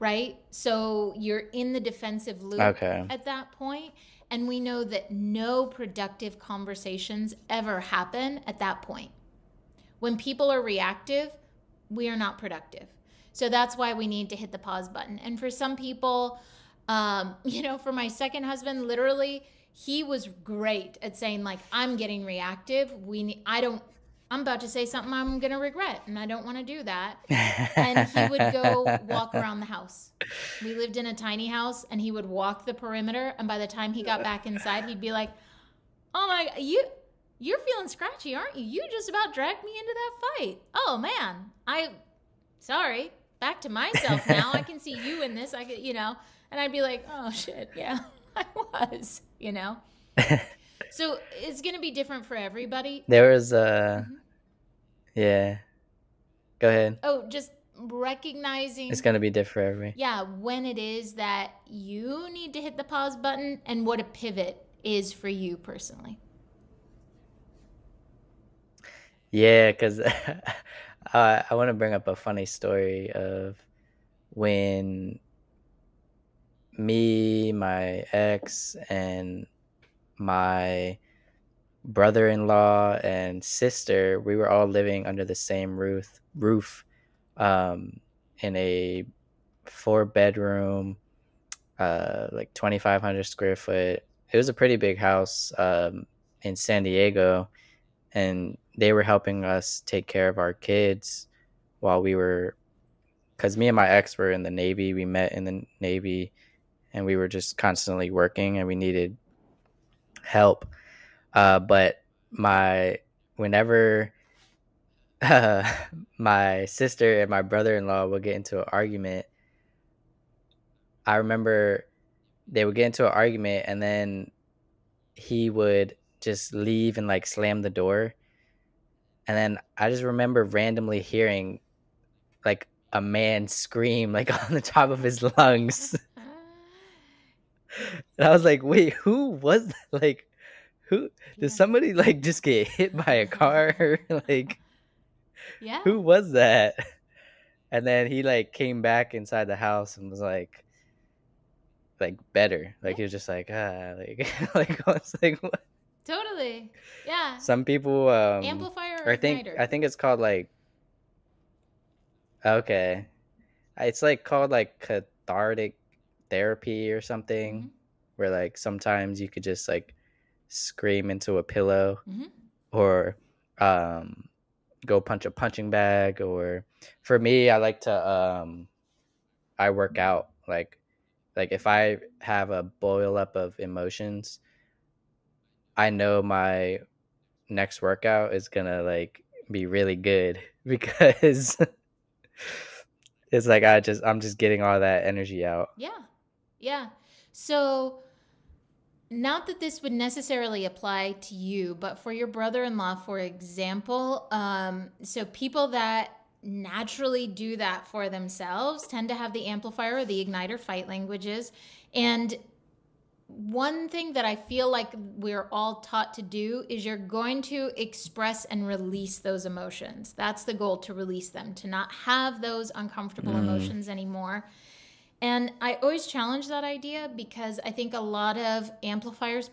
right? So you're in the defensive loop okay. at that point, and we know that no productive conversations ever happen at that point. When people are reactive, we are not productive. So that's why we need to hit the pause button. And for some people, for my second husband, literally, he was great at saying like, I'm getting reactive. I'm about to say something I'm going to regret, and I don't want to do that. And he would go walk around the house. We lived in a tiny house, and he would walk the perimeter. And by the time he got back inside, he'd be like, "Oh my, you're feeling scratchy, aren't you? You just about dragged me into that fight. Oh man, sorry. Back to myself now. I can see you in this. I could, And I'd be like, oh shit, yeah, I was. So it's gonna be different for everybody. There was Mm-hmm. yeah. Go ahead. Oh, just It's recognizing, gonna be different for every. yeah, when it is that you need to hit the pause button and what a pivot is for you personally. Yeah, because I want to bring up a funny story of when me, my ex, and my brother-in-law and sister, we were all living under the same roof um, in a 4-bedroom, like 2,500 square foot. It was a pretty big house in San Diego, and they were helping us take care of our kids while we were, because me and my ex were in the Navy. We met in the Navy, and we were just constantly working, and we needed help. But my whenever my sister and my brother-in-law would get into an argument, I remember they would get into an argument, and then he would just leave and like slam the door. And then I just remember randomly hearing like a man scream like on the top of his lungs. And I was like, wait, who was that? Like, who did somebody like just get hit by a car? Like, Yeah. who was that? And then he like came back inside the house and was like better. Like, he was just like, like I was like, what? Totally. Yeah. Some people Amplifier or I igniter? think it's called like, okay, it's like called like cathartic therapy or something, where like sometimes you could just like scream into a pillow, or go punch a punching bag, or for me, I like to I work out. Like if I have a boil up of emotions, I know my next workout is gonna like be really good because it's like I'm just getting all that energy out. Yeah. Yeah. So, not that this would necessarily apply to you, but for your brother-in-law, for example, so people that naturally do that for themselves tend to have the amplifier or the igniter fight languages. And one thing that I feel like we're all taught to do is you're going to express and release those emotions. That's the goal, to release them, to not have those uncomfortable emotions anymore. And I always challenge that idea because I think a lot of amplifiers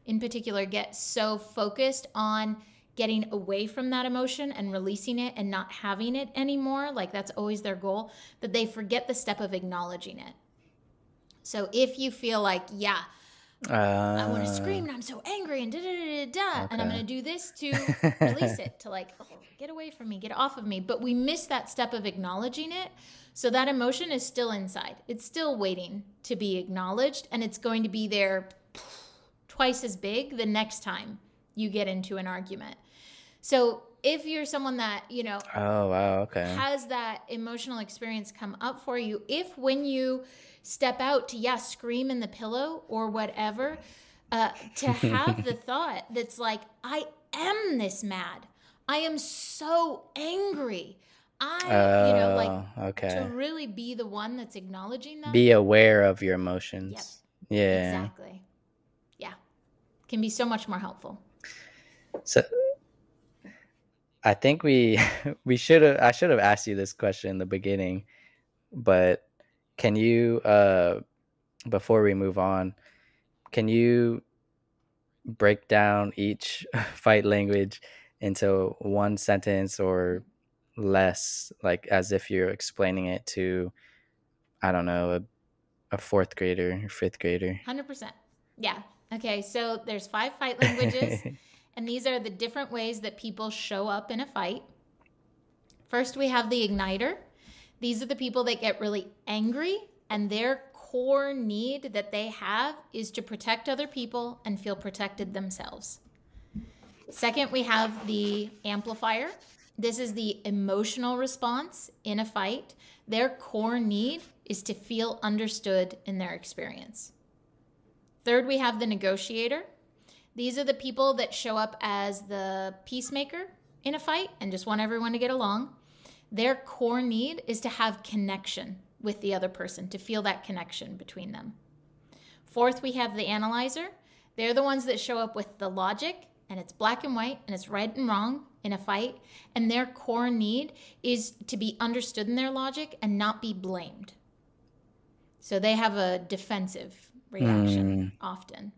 in particular get so focused on getting away from that emotion and releasing it and not having it anymore, like that's always their goal, that they forget the step of acknowledging it. So if you feel like, yeah, I want to scream and I'm so angry and and I'm going to do this to release it, to like, oh, get away from me, get off of me. But we miss that step of acknowledging it. So that emotion is still inside. It's still waiting to be acknowledged, and it's going to be there twice as big the next time you get into an argument. So if you're someone that, Oh, wow, okay. has that emotional experience come up for you, if when you step out to, scream in the pillow or whatever, to have the thought that's like, I am this mad. I am so angry. Okay. To really be the one that's acknowledging them. Be aware of your emotions. Yep. Yeah. Exactly. Yeah. Can be so much more helpful. So I think I should have asked you this question in the beginning, but can you before we move on, can you break down each fight language into one sentence or less, like as if you're explaining it to, I don't know, a 4th grader or 5th grader? 100%. Yeah. Okay, so there's 5 fight languages, and these are the different ways that people show up in a fight. First, we have the igniter. These are the people that get really angry, and their core need that they have is to protect other people and feel protected themselves. Second, we have the amplifier. This is the emotional response in a fight. Their core need is to feel understood in their experience. Third, we have the negotiator. These are the people that show up as the peacemaker in a fight and just want everyone to get along. Their core need is to have connection with the other person, to feel that connection between them. Fourth, we have the analyzer. They're the ones that show up with the logic, and it's black and white, and it's right and wrong in a fight. And their core need is to be understood in their logic and not be blamed. So they have a defensive reaction often.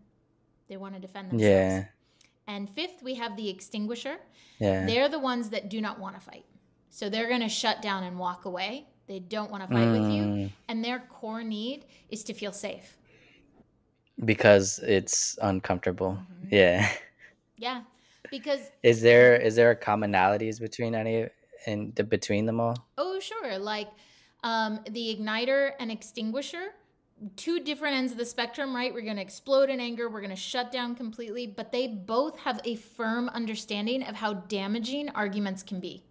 They want to defend themselves. Yeah. And fifth, we have the extinguisher. Yeah. They're the ones that do not want to fight. So they're going to shut down and walk away. They don't want to fight with you. And their core need is to feel safe. Because it's uncomfortable. Yeah. Yeah. Because is there commonalities between between them all? Oh, sure. Like the igniter and extinguisher, two different ends of the spectrum, right? We're going to explode in anger. We're going to shut down completely. But they both have a firm understanding of how damaging arguments can be.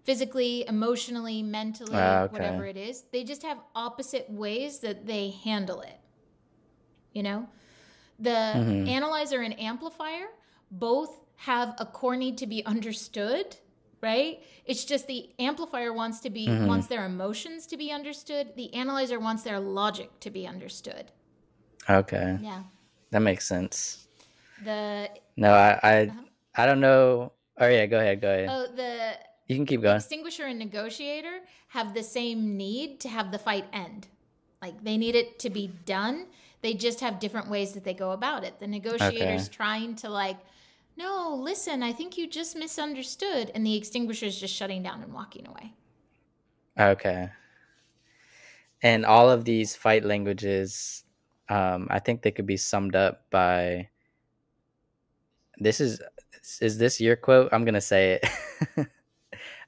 Physically, emotionally, mentally, whatever it is. They just have opposite ways that they handle it. You know? The analyzer and amplifier both have a core need to be understood, right? It's just the amplifier wants their emotions to be understood. The analyzer wants their logic to be understood. Okay. Yeah. That makes sense. I don't know. Oh yeah, go ahead. Oh, you can keep going. Extinguisher and negotiator have the same need to have the fight end. Like they need it to be done. They just have different ways that they go about it. The negotiator's trying to no, listen, I think you just misunderstood. And the extinguisher's just shutting down and walking away. Okay. And all of these fight languages, I think they could be summed up by, is this your quote? I'm going to say it.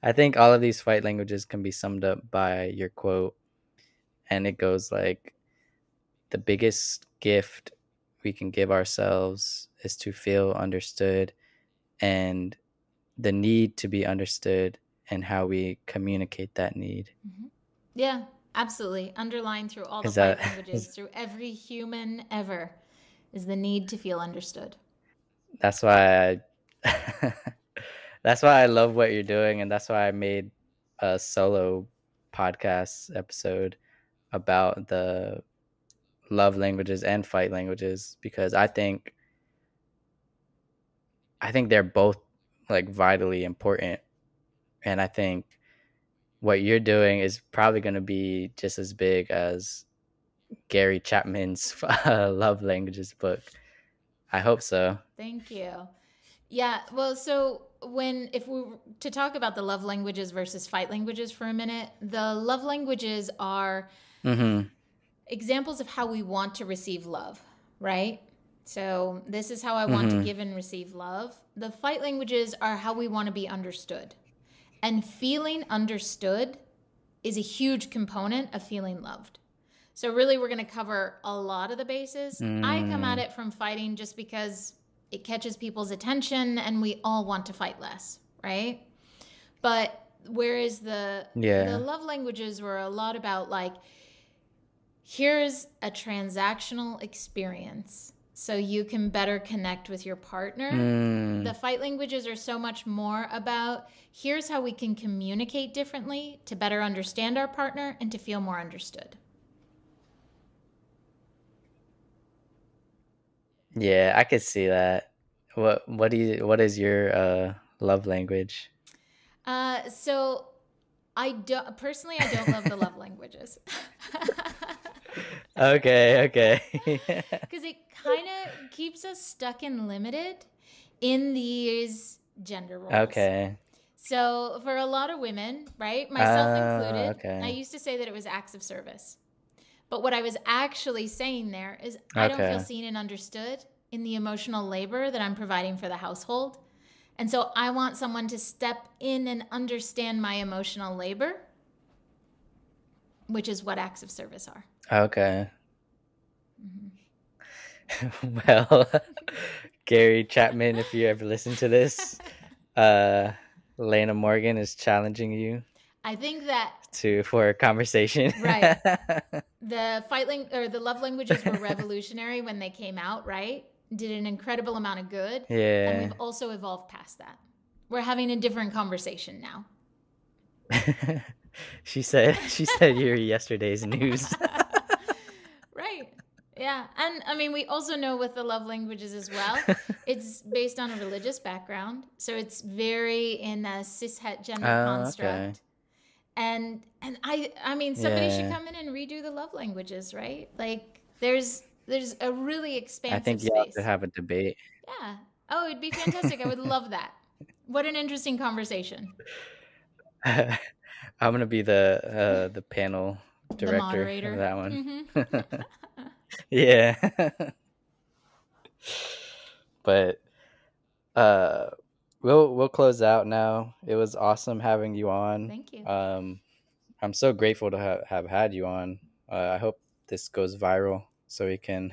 I think all of these fight languages can be summed up by your quote. And it goes like, the biggest gift we can give ourselves is to feel understood, and the need to be understood and how we communicate that need. Yeah, absolutely. Underlined through all the fight languages, through every human ever, is the need to feel understood. That's why I love what you're doing, and that's why I made a solo podcast episode about the love languages and fight languages, because I think they're both like vitally important. And I think what you're doing is probably going to be just as big as Gary Chapman's love languages book. I hope so. Thank you. Yeah. Well, so if we were to talk about the love languages versus fight languages for a minute, the love languages are examples of how we want to receive love, right? So this is how I want to give and receive love. The fight languages are how we want to be understood. And feeling understood is a huge component of feeling loved. So really, we're going to cover a lot of the bases. I come at it from fighting just because it catches people's attention and we all want to fight less, right? But whereas the love languages were a lot about here's a transactional experience so you can better connect with your partner. The fight languages are so much more about here's how we can communicate differently to better understand our partner and to feel more understood. Yeah, I could see that. What is your love language? So I don't love the love languages. Okay. Because it kind of keeps us stuck and limited in these gender roles. Okay. So for a lot of women, right, myself included, I used to say that it was acts of service. But what I was actually saying there is I don't feel seen and understood in the emotional labor that I'm providing for the household. And so I want someone to step in and understand my emotional labor, which is what acts of service are. Okay. Well, Gary Chapman, if you ever listen to this, Lena Morgan is challenging you. I think that for a conversation. Right. The love languages were revolutionary when they came out, right? Did an incredible amount of good. Yeah. And we've also evolved past that. We're having a different conversation now. She said you're yesterday's news. Right. Yeah. And I mean, we also know with the love languages as well, it's based on a religious background. So it's very in a cishet gender construct. Okay. And I mean, somebody should come in and redo the love languages, right? Like there's a really expansive space. I think you have to have a debate. Yeah. Oh, it'd be fantastic. I would love that. What an interesting conversation. I'm gonna be the panel The director of moderator. that one. Mm-hmm. Yeah. But we'll close out now. It was awesome having you on. Thank you. I'm so grateful to have had you on. I hope this goes viral so we can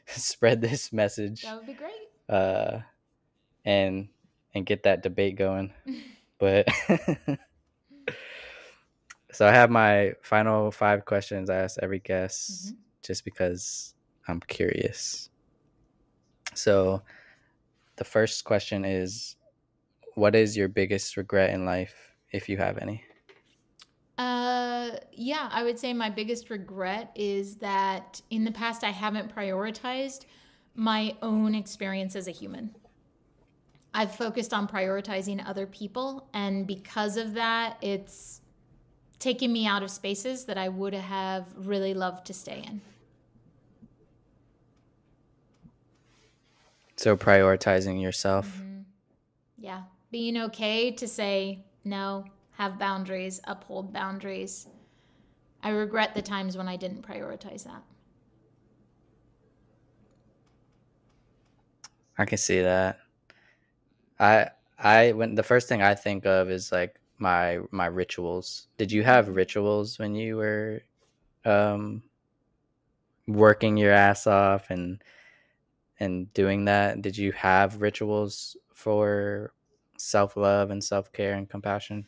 spread this message. That would be great. And get that debate going. But so I have my final 5 questions I ask every guest just because I'm curious. So the first question is, what is your biggest regret in life, if you have any? Yeah, I would say my biggest regret is that in the past I haven't prioritized my own experience as a human. I've focused on prioritizing other people, and because of that, it's taken me out of spaces that I would have really loved to stay in. So prioritizing yourself. Mm-hmm. Yeah, being okay to say no, have boundaries, uphold boundaries. I regret the times when I didn't prioritize that. I can see that. I when the first thing I think of is like my rituals. Did you have rituals when you were um working your ass off and doing that? Did you have rituals for self-love and self-care and compassion?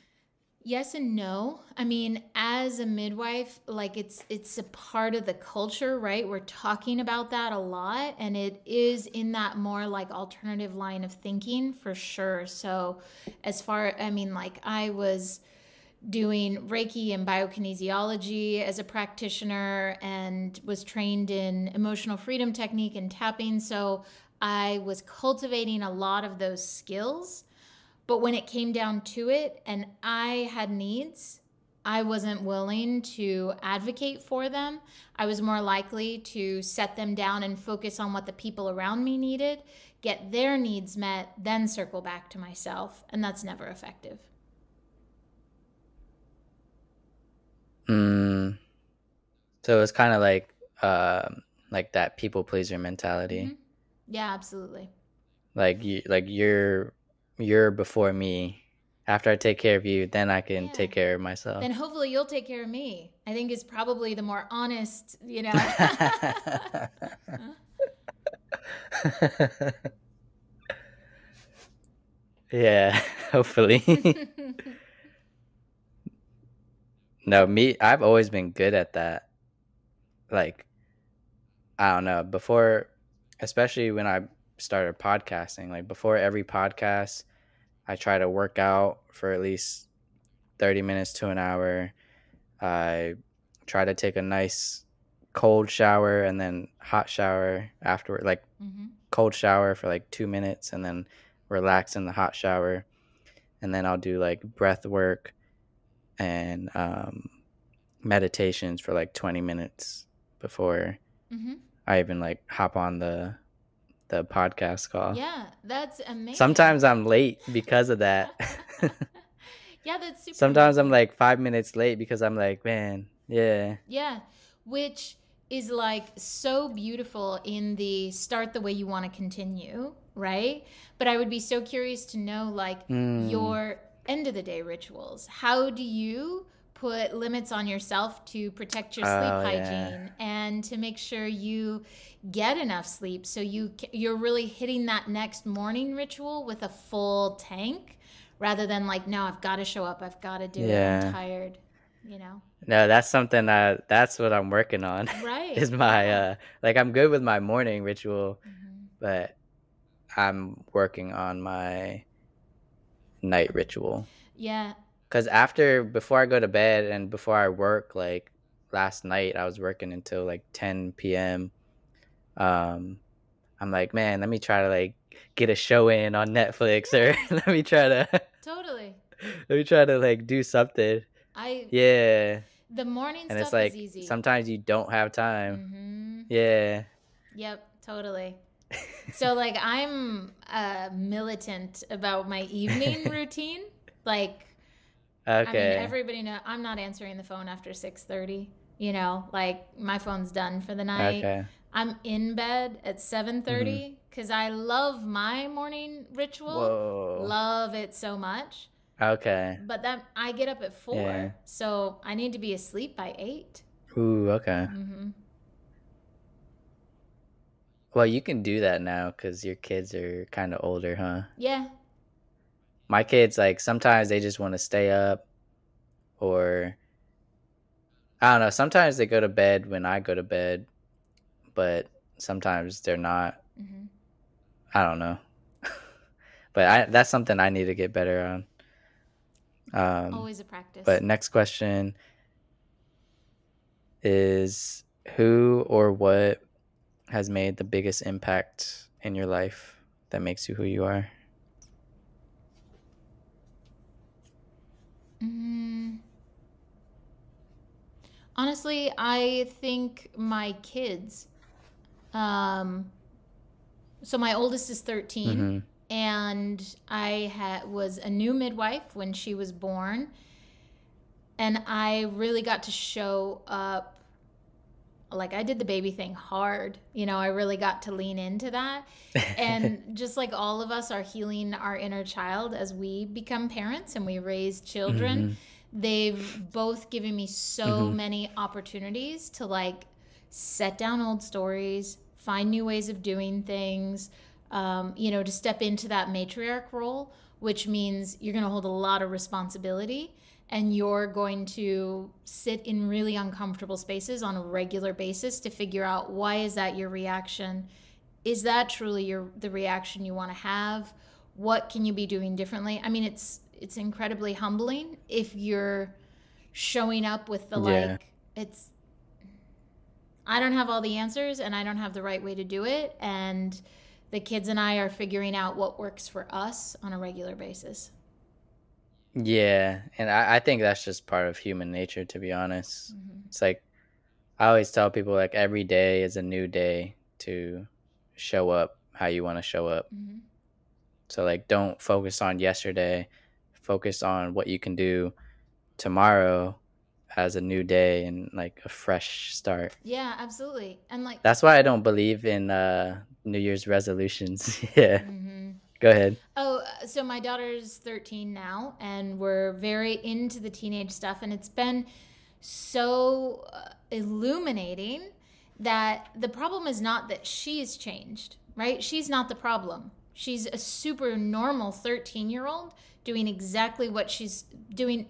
Yes and no. I mean, as a midwife, like it's a part of the culture, right? We're talking about that a lot, and it is in that more like alternative line of thinking for sure. So, as far I mean, like I was doing Reiki and biokinesiology as a practitioner and was trained in emotional freedom technique and tapping. So, I was cultivating a lot of those skills, but when it came down to it and I had needs, I wasn't willing to advocate for them. I was more likely to set them down and focus on what the people around me needed, get their needs met, then circle back to myself. And that's never effective. So it's kind of like that people pleaser mentality. Mm-hmm. Yeah, absolutely. Like you're before me. After I take care of you, then I can take care of myself. Then hopefully you'll take care of me. I think is probably the more honest, Yeah, hopefully. No, I've always been good at that. Like, I don't know, before, especially when I started podcasting, like before every podcast, I try to work out for at least 30 minutes to an hour. I try to take a nice cold shower and then hot shower afterward, like cold shower for like 2 minutes and then relax in the hot shower. And then I'll do like breath work and meditations for like 20 minutes before I even like hop on the podcast call. Yeah, that's amazing. Sometimes I'm late because of that. Yeah, that's super Sometimes amazing. I'm like 5 minutes late because I'm like, man, yeah. Yeah, which is like so beautiful in the start the way you want to continue, right? But I would be so curious to know like your end of the day rituals. How do you put limits on yourself to protect your sleep hygiene and to make sure you get enough sleep so you're really hitting that next morning ritual with a full tank rather than like, no, I've got to show up, I've got to do it, I'm tired, No, that's something that's what I'm working on. Right. Is my like I'm good with my morning ritual, but I'm working on my night ritual. Yeah. Cuz before I go to bed and before I work, like last night I was working until like 10 p.m. I'm like, man, let me try to like get a show in on Netflix or let me try to like do something. The morning and stuff it's like is easy. sometimes you don't have time. Yeah. Yep, totally. So like I'm militant about my evening routine. Like I mean, Okay. everybody know I'm not answering the phone after 6:30. You know, like my phone's done for the night. Okay. I'm in bed at Hmm. 7:30 cuz I love my morning ritual. Whoa. Love it so much. Okay. But then I get up at Yeah. 4, so I need to be asleep by 8. Ooh, okay. Mhm. Well, you can do that now because your kids are kind of older, huh? Yeah. My kids, like, sometimes they just want to stay up, or I don't know. Sometimes they go to bed when I go to bed, but sometimes they're not. Mhm. I don't know. But that's something I need to get better on. Always a But practice. next question is, who or what has made the biggest impact in your life that makes you who you are? Mm. Honestly, I think my kids. Um, so my oldest is 13, Mm-hmm. and was a new midwife when she was born, and I really got to show up. Like I did the baby thing hard. You know, I really got to lean into that. And just like all of us are healing our inner child as we become parents and we raise children, Mm-hmm. they've both given me so Mm-hmm. many opportunities to like set down old stories, find new ways of doing things, you know, to step into that matriarch role, which means you're going to hold a lot of responsibility and you're going to sit in really uncomfortable spaces on a regular basis to figure out why is that your reaction? Is that truly the reaction you want to have? What can you be doing differently? I mean, it's incredibly humbling if you're showing up with the Yeah. like it's I don't have all the answers and I don't have the right way to do it, and the kids and I are figuring out what works for us on a regular basis. Yeah. And I think that's just part of human nature, to be honest. Mm-hmm. It's like, I always tell people, like, every day is a new day to show up how you want to show up. Mm-hmm. So, like, don't focus on yesterday. Focus on what you can do tomorrow as a new day and like a fresh start. Yeah, absolutely. And like That's why I don't believe in New Year's resolutions. Yeah. mm-hmm. Go ahead. Oh, so my daughter's 13 now, and we're very into the teenage stuff, and it's been so illuminating that the problem is not that she's changed, right? She's not the problem. She's a super normal 13-year-old doing exactly what she's doing,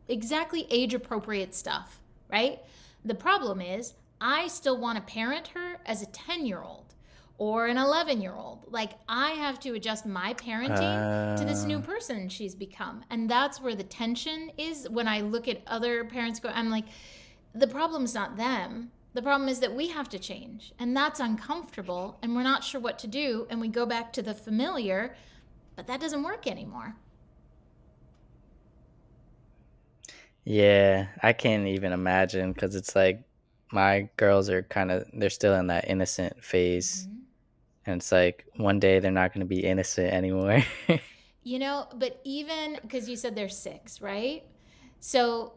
exactly age appropriate stuff, right? The problem is, I still want to parent her as a 10-year-old or an 11-year-old. Like, I have to adjust my parenting to this new Uh, person she's become. And that's where the tension is when I look at other parents go, I'm like, the problem's not them. The problem is that we have to change. And that's uncomfortable. And we're not sure what to do. And we go back to the familiar, but that doesn't work anymore. yeah, I can't even imagine because it's like my girls are they're still in that innocent phase. Mm-hmm. And it's like one day they're not going to be innocent anymore. You know, but even because you said they're 6, right? So,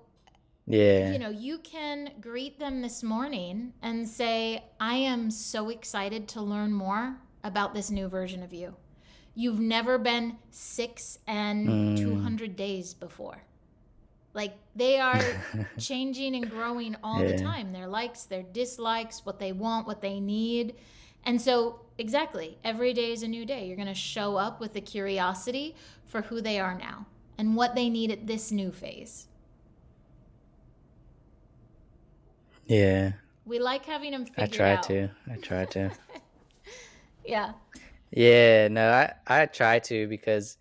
you Yeah. know, you can greet them this morning and say, I am so excited to learn more about this new version of you. You've never been 6 and Mm. 200 days before. Like they are changing and growing all the Yeah. time. Their likes, their dislikes, what they want, what they need. And so, exactly, every day is a new day. You're going to show up with a curiosity for who they are now and what they need at this new phase. Yeah. We like having them I figured try out. to. I try to. Yeah. Yeah, no, I try to because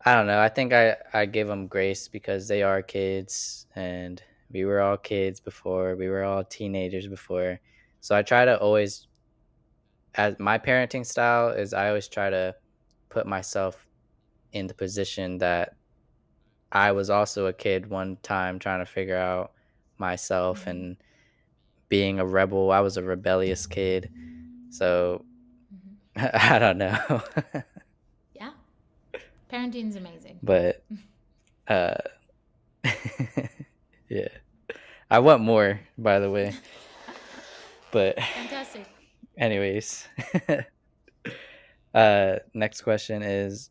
I don't know. I think I give them grace because they are kids and we were all kids before. We were all teenagers before. So I try to always, as my parenting style is, I always try to put myself in the position that I was also a kid one time trying to figure out myself Mm-hmm. and being a rebel. I was a rebellious kid. So I don't know. Yeah. Parenting's amazing. But uh yeah. I want more, by the way. But Fantastic. anyways, next question is,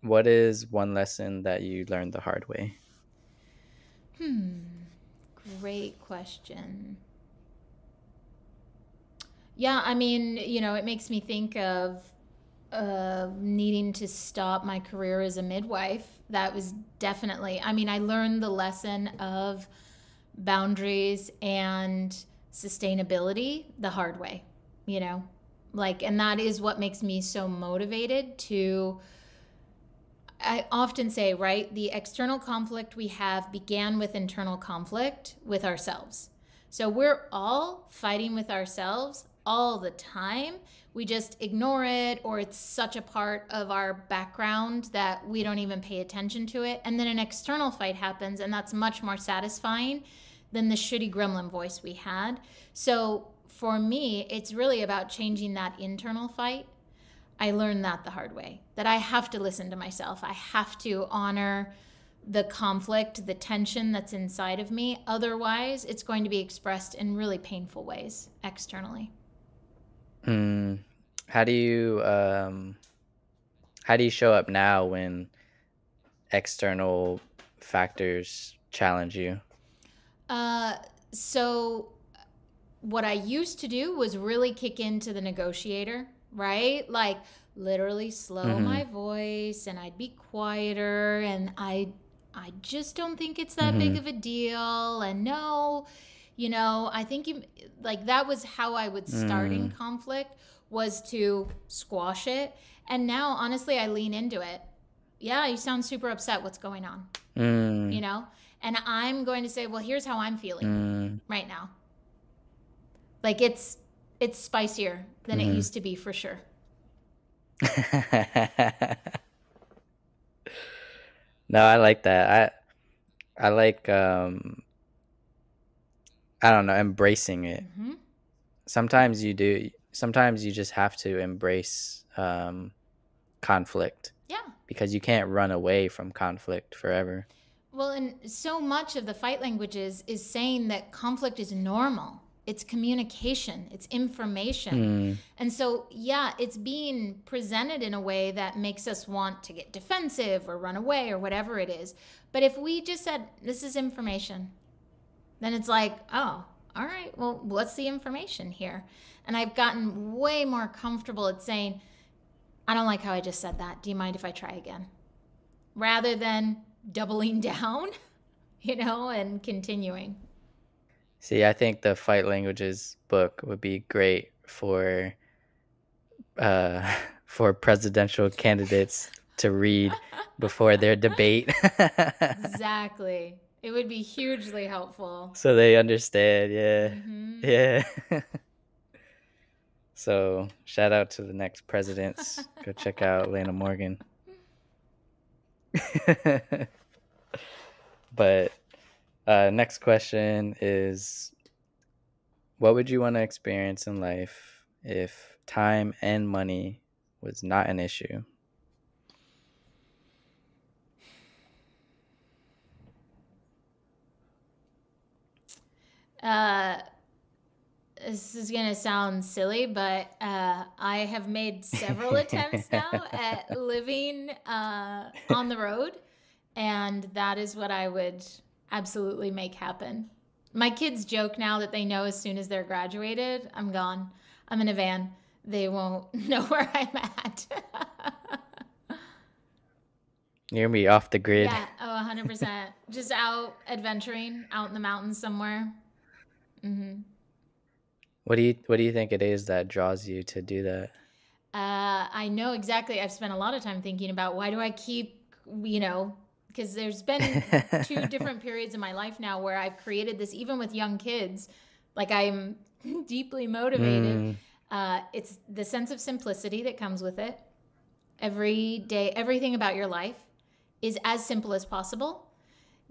what is one lesson that you learned the hard way? Great question. Yeah, I mean, it makes me think of needing to stop my career as a midwife. That was definitely, I mean, I learned the lesson of boundaries and sustainability the hard way, you know? And that is what makes me so motivated to. I often say, right, the external conflict we have began with internal conflict with ourselves. So we're all fighting with ourselves all the time. We just ignore it, or it's such a part of our background that we don't even pay attention to it. And then an external fight happens, and that's much more satisfying than the shitty gremlin voice we had. So for me, it's really about changing that internal fight. I learned that the hard way, that I have to listen to myself. I have to honor the conflict, the tension that's inside of me. Otherwise, it's going to be expressed in really painful ways externally. Mm, how do you show up now when external factors challenge you? So what I used to do was really kick into the negotiator, right? Like literally slow my voice, and I'd be quieter, and I just don't think it's that big of a deal. And no, I think that was how I would start in conflict, was to squash it. And now, honestly, I lean into it. Yeah, you sound super upset. What's going on? And I'm going to say, well, here's how I'm feeling right now. Like it's spicier than it used to be, for sure. No, I like that. I like I don't know, embracing it. Sometimes you do. Sometimes you just have to embrace conflict. Yeah. Because you can't run away from conflict forever. Well, and so much of the fight languages is saying that conflict is normal. It's communication, it's information. And so, yeah, it's being presented in a way that makes us want to get defensive or run away or whatever it is. But if we just said, this is information, then it's like, oh, all right, well, what's the information here? And I've gotten way more comfortable at saying, I don't like how I just said that. Do you mind if I try again? Rather than doubling down, and continuing. See, I think the Fight Languages book would be great for presidential candidates to read before their debate. Exactly. It would be hugely helpful. So they understand, yeah. Yeah. So shout out to the next presidents. Go check out Lena Morgan. But next question is, what would you want to experience in life if time and money was not an issue? This is going to sound silly, but I have made several attempts now at living on the road, and that is what I would absolutely make happen. My kids joke now that they know as soon as they're graduated, I'm gone. I'm in a van. They won't know where I'm at. You're going to be off the grid. Yeah, 100%. Just out adventuring, out in the mountains somewhere. What do you think it is that draws you to do that? I know exactly. I've spent a lot of time thinking about, why do I keep, because there's been 2 different periods in my life now where I've created this, even with young kids, like I'm deeply motivated. It's the sense of simplicity that comes with it. Every day, everything about your life is as simple as possible.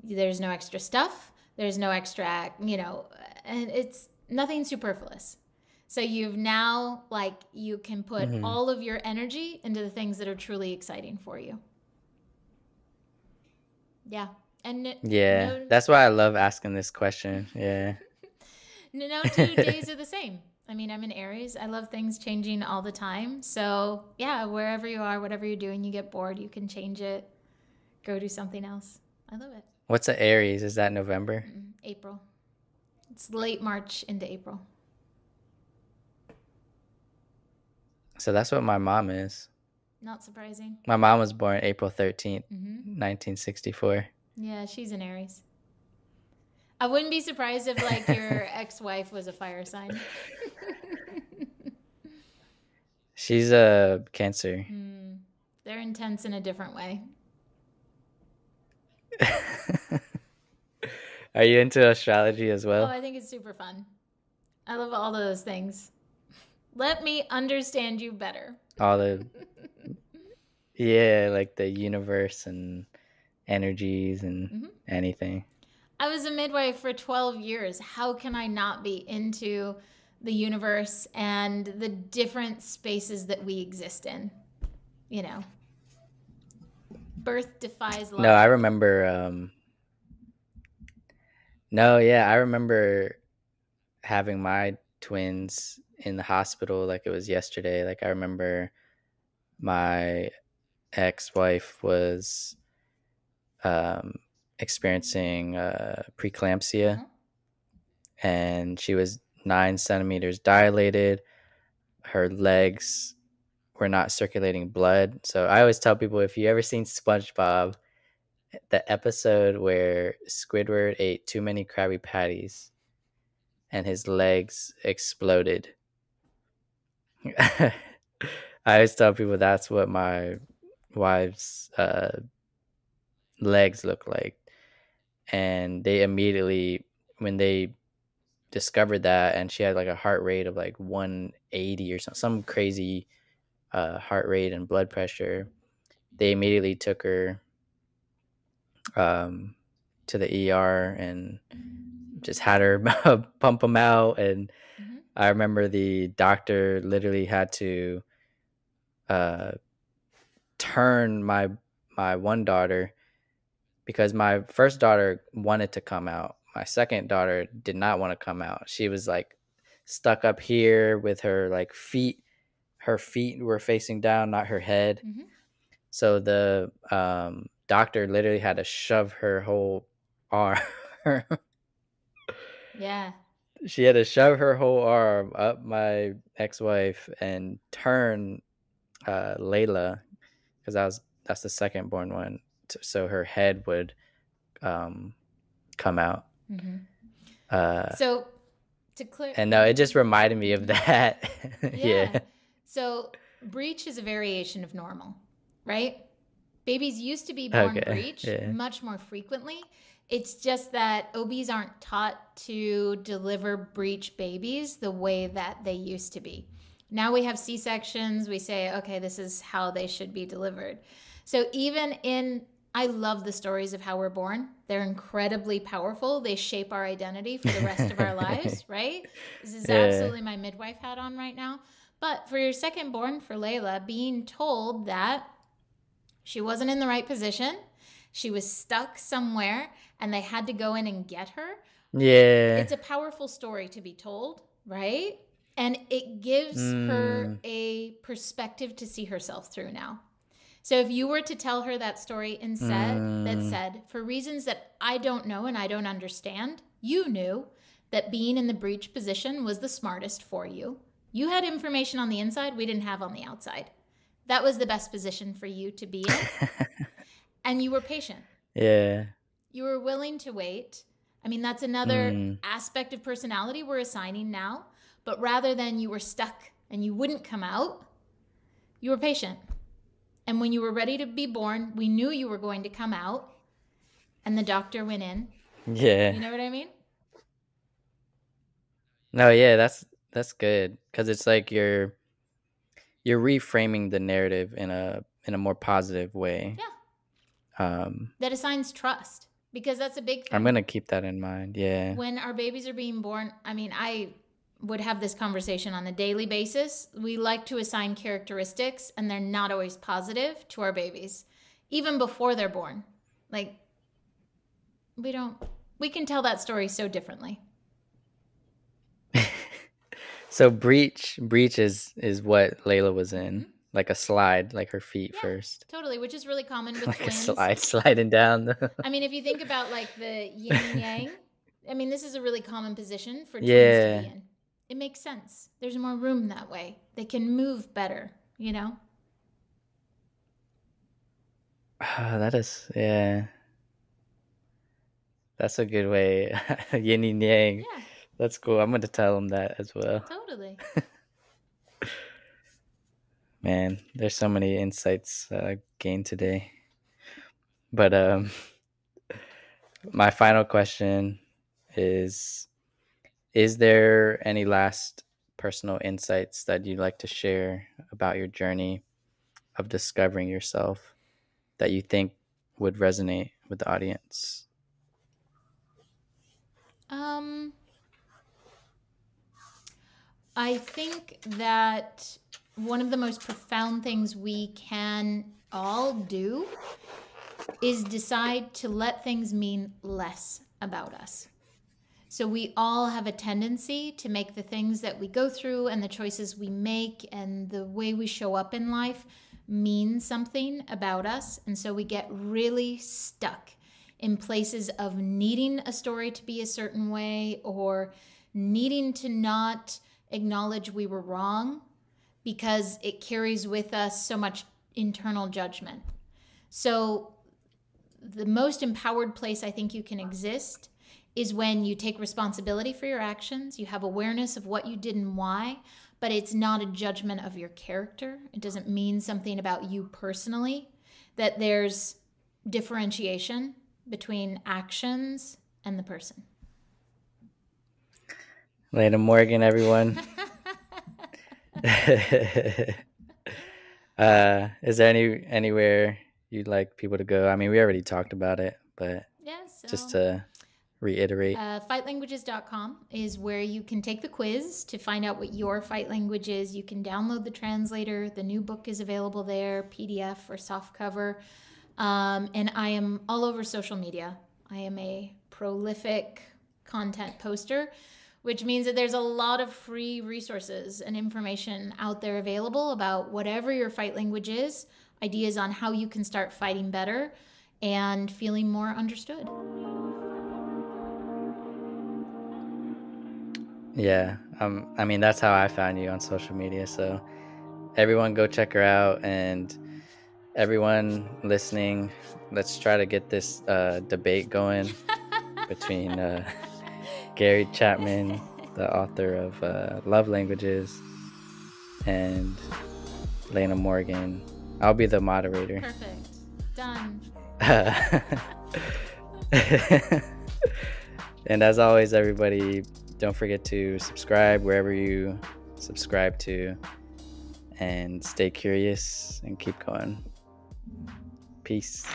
There's no extra stuff. There's no extra, and it's nothing superfluous. So you've now, like, you can put Hmm. all of your energy into the things that are truly exciting for you. Yeah. And Yeah, no, that's why I love asking this question. Yeah. no 2 days are the same. I mean, I'm in Aries. I love things changing all the time. So, yeah, wherever you are, whatever you're doing, you get bored, you can change it, go do something else. I love it. What's a Aries? Is that November? April. It's late March into April. So that's what my mom is. Not surprising. My mom was born April 13th, Mm-hmm. 1964. Yeah, she's an Aries. I wouldn't be surprised if, like, your ex-wife was a fire sign. She's a Cancer. They're intense in a different way. Are you into astrology as Oh, well? I think it's super fun. I love all those things. Let me understand you better. All the Yeah, like the universe and energies and anything. I was a midwife for 12 years. How can I not be into the universe and the different spaces that we exist in? You know, birth defies logic. No, I remember No, yeah, I remember having my twins in the hospital like it was yesterday. Like I remember my ex-wife was experiencing preeclampsia, and she was 9 centimeters dilated. Her legs were not circulating blood. So I always tell people, if you ever seen SpongeBob, the episode where Squidward ate too many Krabby Patties and his legs exploded. I always tell people that's what my wife's legs look like. And they immediately, when they discovered that, and she had like a heart rate of like 180 or some crazy heart rate and blood pressure, they immediately took her to the ER and just had her pump them out. And I remember the doctor literally had to turn my one daughter, because my first daughter wanted to come out. My second daughter did not want to come out. She was like stuck up here with her like feet. Her feet were facing down, not her head. So the doctor literally had to shove her whole arm. Yeah. She had to shove her whole arm up my ex-wife and turn Layla, because that's the second born one, so her head would come out. So to clear, And no, it just reminded me of that. Yeah. So breech is a variation of normal, right? Babies used to be born Okay. breech Yeah. much more frequently. It's just that OBs aren't taught to deliver breech babies the way that they used to be. Now we have C-sections. We say, okay, this is how they should be delivered. So I love the stories of how we're born. They're incredibly powerful. They shape our identity for the rest of our lives, right? This is absolutely my midwife hat on right now. But for your second born, for Layla, being told that she wasn't in the right position, she was stuck somewhere, and they had to go in and get her. Yeah. It's a powerful story to be told, right? And it gives her a perspective to see herself through now. So if you were to tell her that story that said, for reasons that I don't know and I don't understand, you knew that being in the breech position was the smartest for you. You had information on the inside we didn't have on the outside. That was the best position for you to be in. And you were patient. Yeah. You were willing to wait. I mean, that's another aspect of personality we're assigning now. But rather than you were stuck and you wouldn't come out, you were patient. And when you were ready to be born, we knew you were going to come out. And the doctor went in. Yeah. You know what I mean? No, yeah, that's good, because it's like you're reframing the narrative in a more positive way. Yeah. That assigns trust, because that's a big thing. I'm gonna keep that in mind. Yeah. When our babies are being born, I mean, would have this conversation on a daily basis. We like to assign characteristics, and they're not always positive to our babies, even before they're born. Like, we can tell that story so differently. So breach is what Layla was in, like a slide, like her feet first. Totally, which is really common with Like twins. a slide sliding down. I mean, if you think about like the yin and yang, I mean, this is a really common position for twins to be in. It makes sense. There's more room that way. They can move better, you know? That is, that's a good way. Yin and yang. Yeah. That's cool. I'm going to tell them that as well. Totally. Man, there's so many insights gained today. But my final question is there any last personal insights that you'd like to share about your journey of discovering yourself that you think would resonate with the audience? I think that one of the most profound things we can all do is decide to let things mean less about us. So we all have a tendency to make the things that we go through and the choices we make and the way we show up in life mean something about us. And so we get really stuck in places of needing a story to be a certain way or needing to not acknowledge we were wrong because it carries with us so much internal judgment. So the most empowered place I think you can exist is when you take responsibility for your actions, you have awareness of what you did and why, but it's not a judgment of your character. It doesn't mean something about you personally, that there's differentiation between actions and the person. Lena Morgan, everyone. Is there anywhere you'd like people to go? I mean, we already talked about it, but just to reiterate. Fightlanguages.com is where you can take the quiz to find out what your fight language is. You can download the translator. The new book is available there, PDF or softcover. And I am all over social media. I am a prolific content poster, which means that there's a lot of free resources and information out there available about whatever your fight language is, ideas on how you can start fighting better and feeling more understood. Yeah, I mean, that's how I found you on social media. So everyone go check her out, and everyone listening, let's try to get this debate going between Gary Chapman, the author of Love Languages, and Lena Morgan. I'll be the moderator. Perfect. Done. And as always, everybody, don't forget to subscribe wherever you subscribe to, and stay curious and keep going. Peace.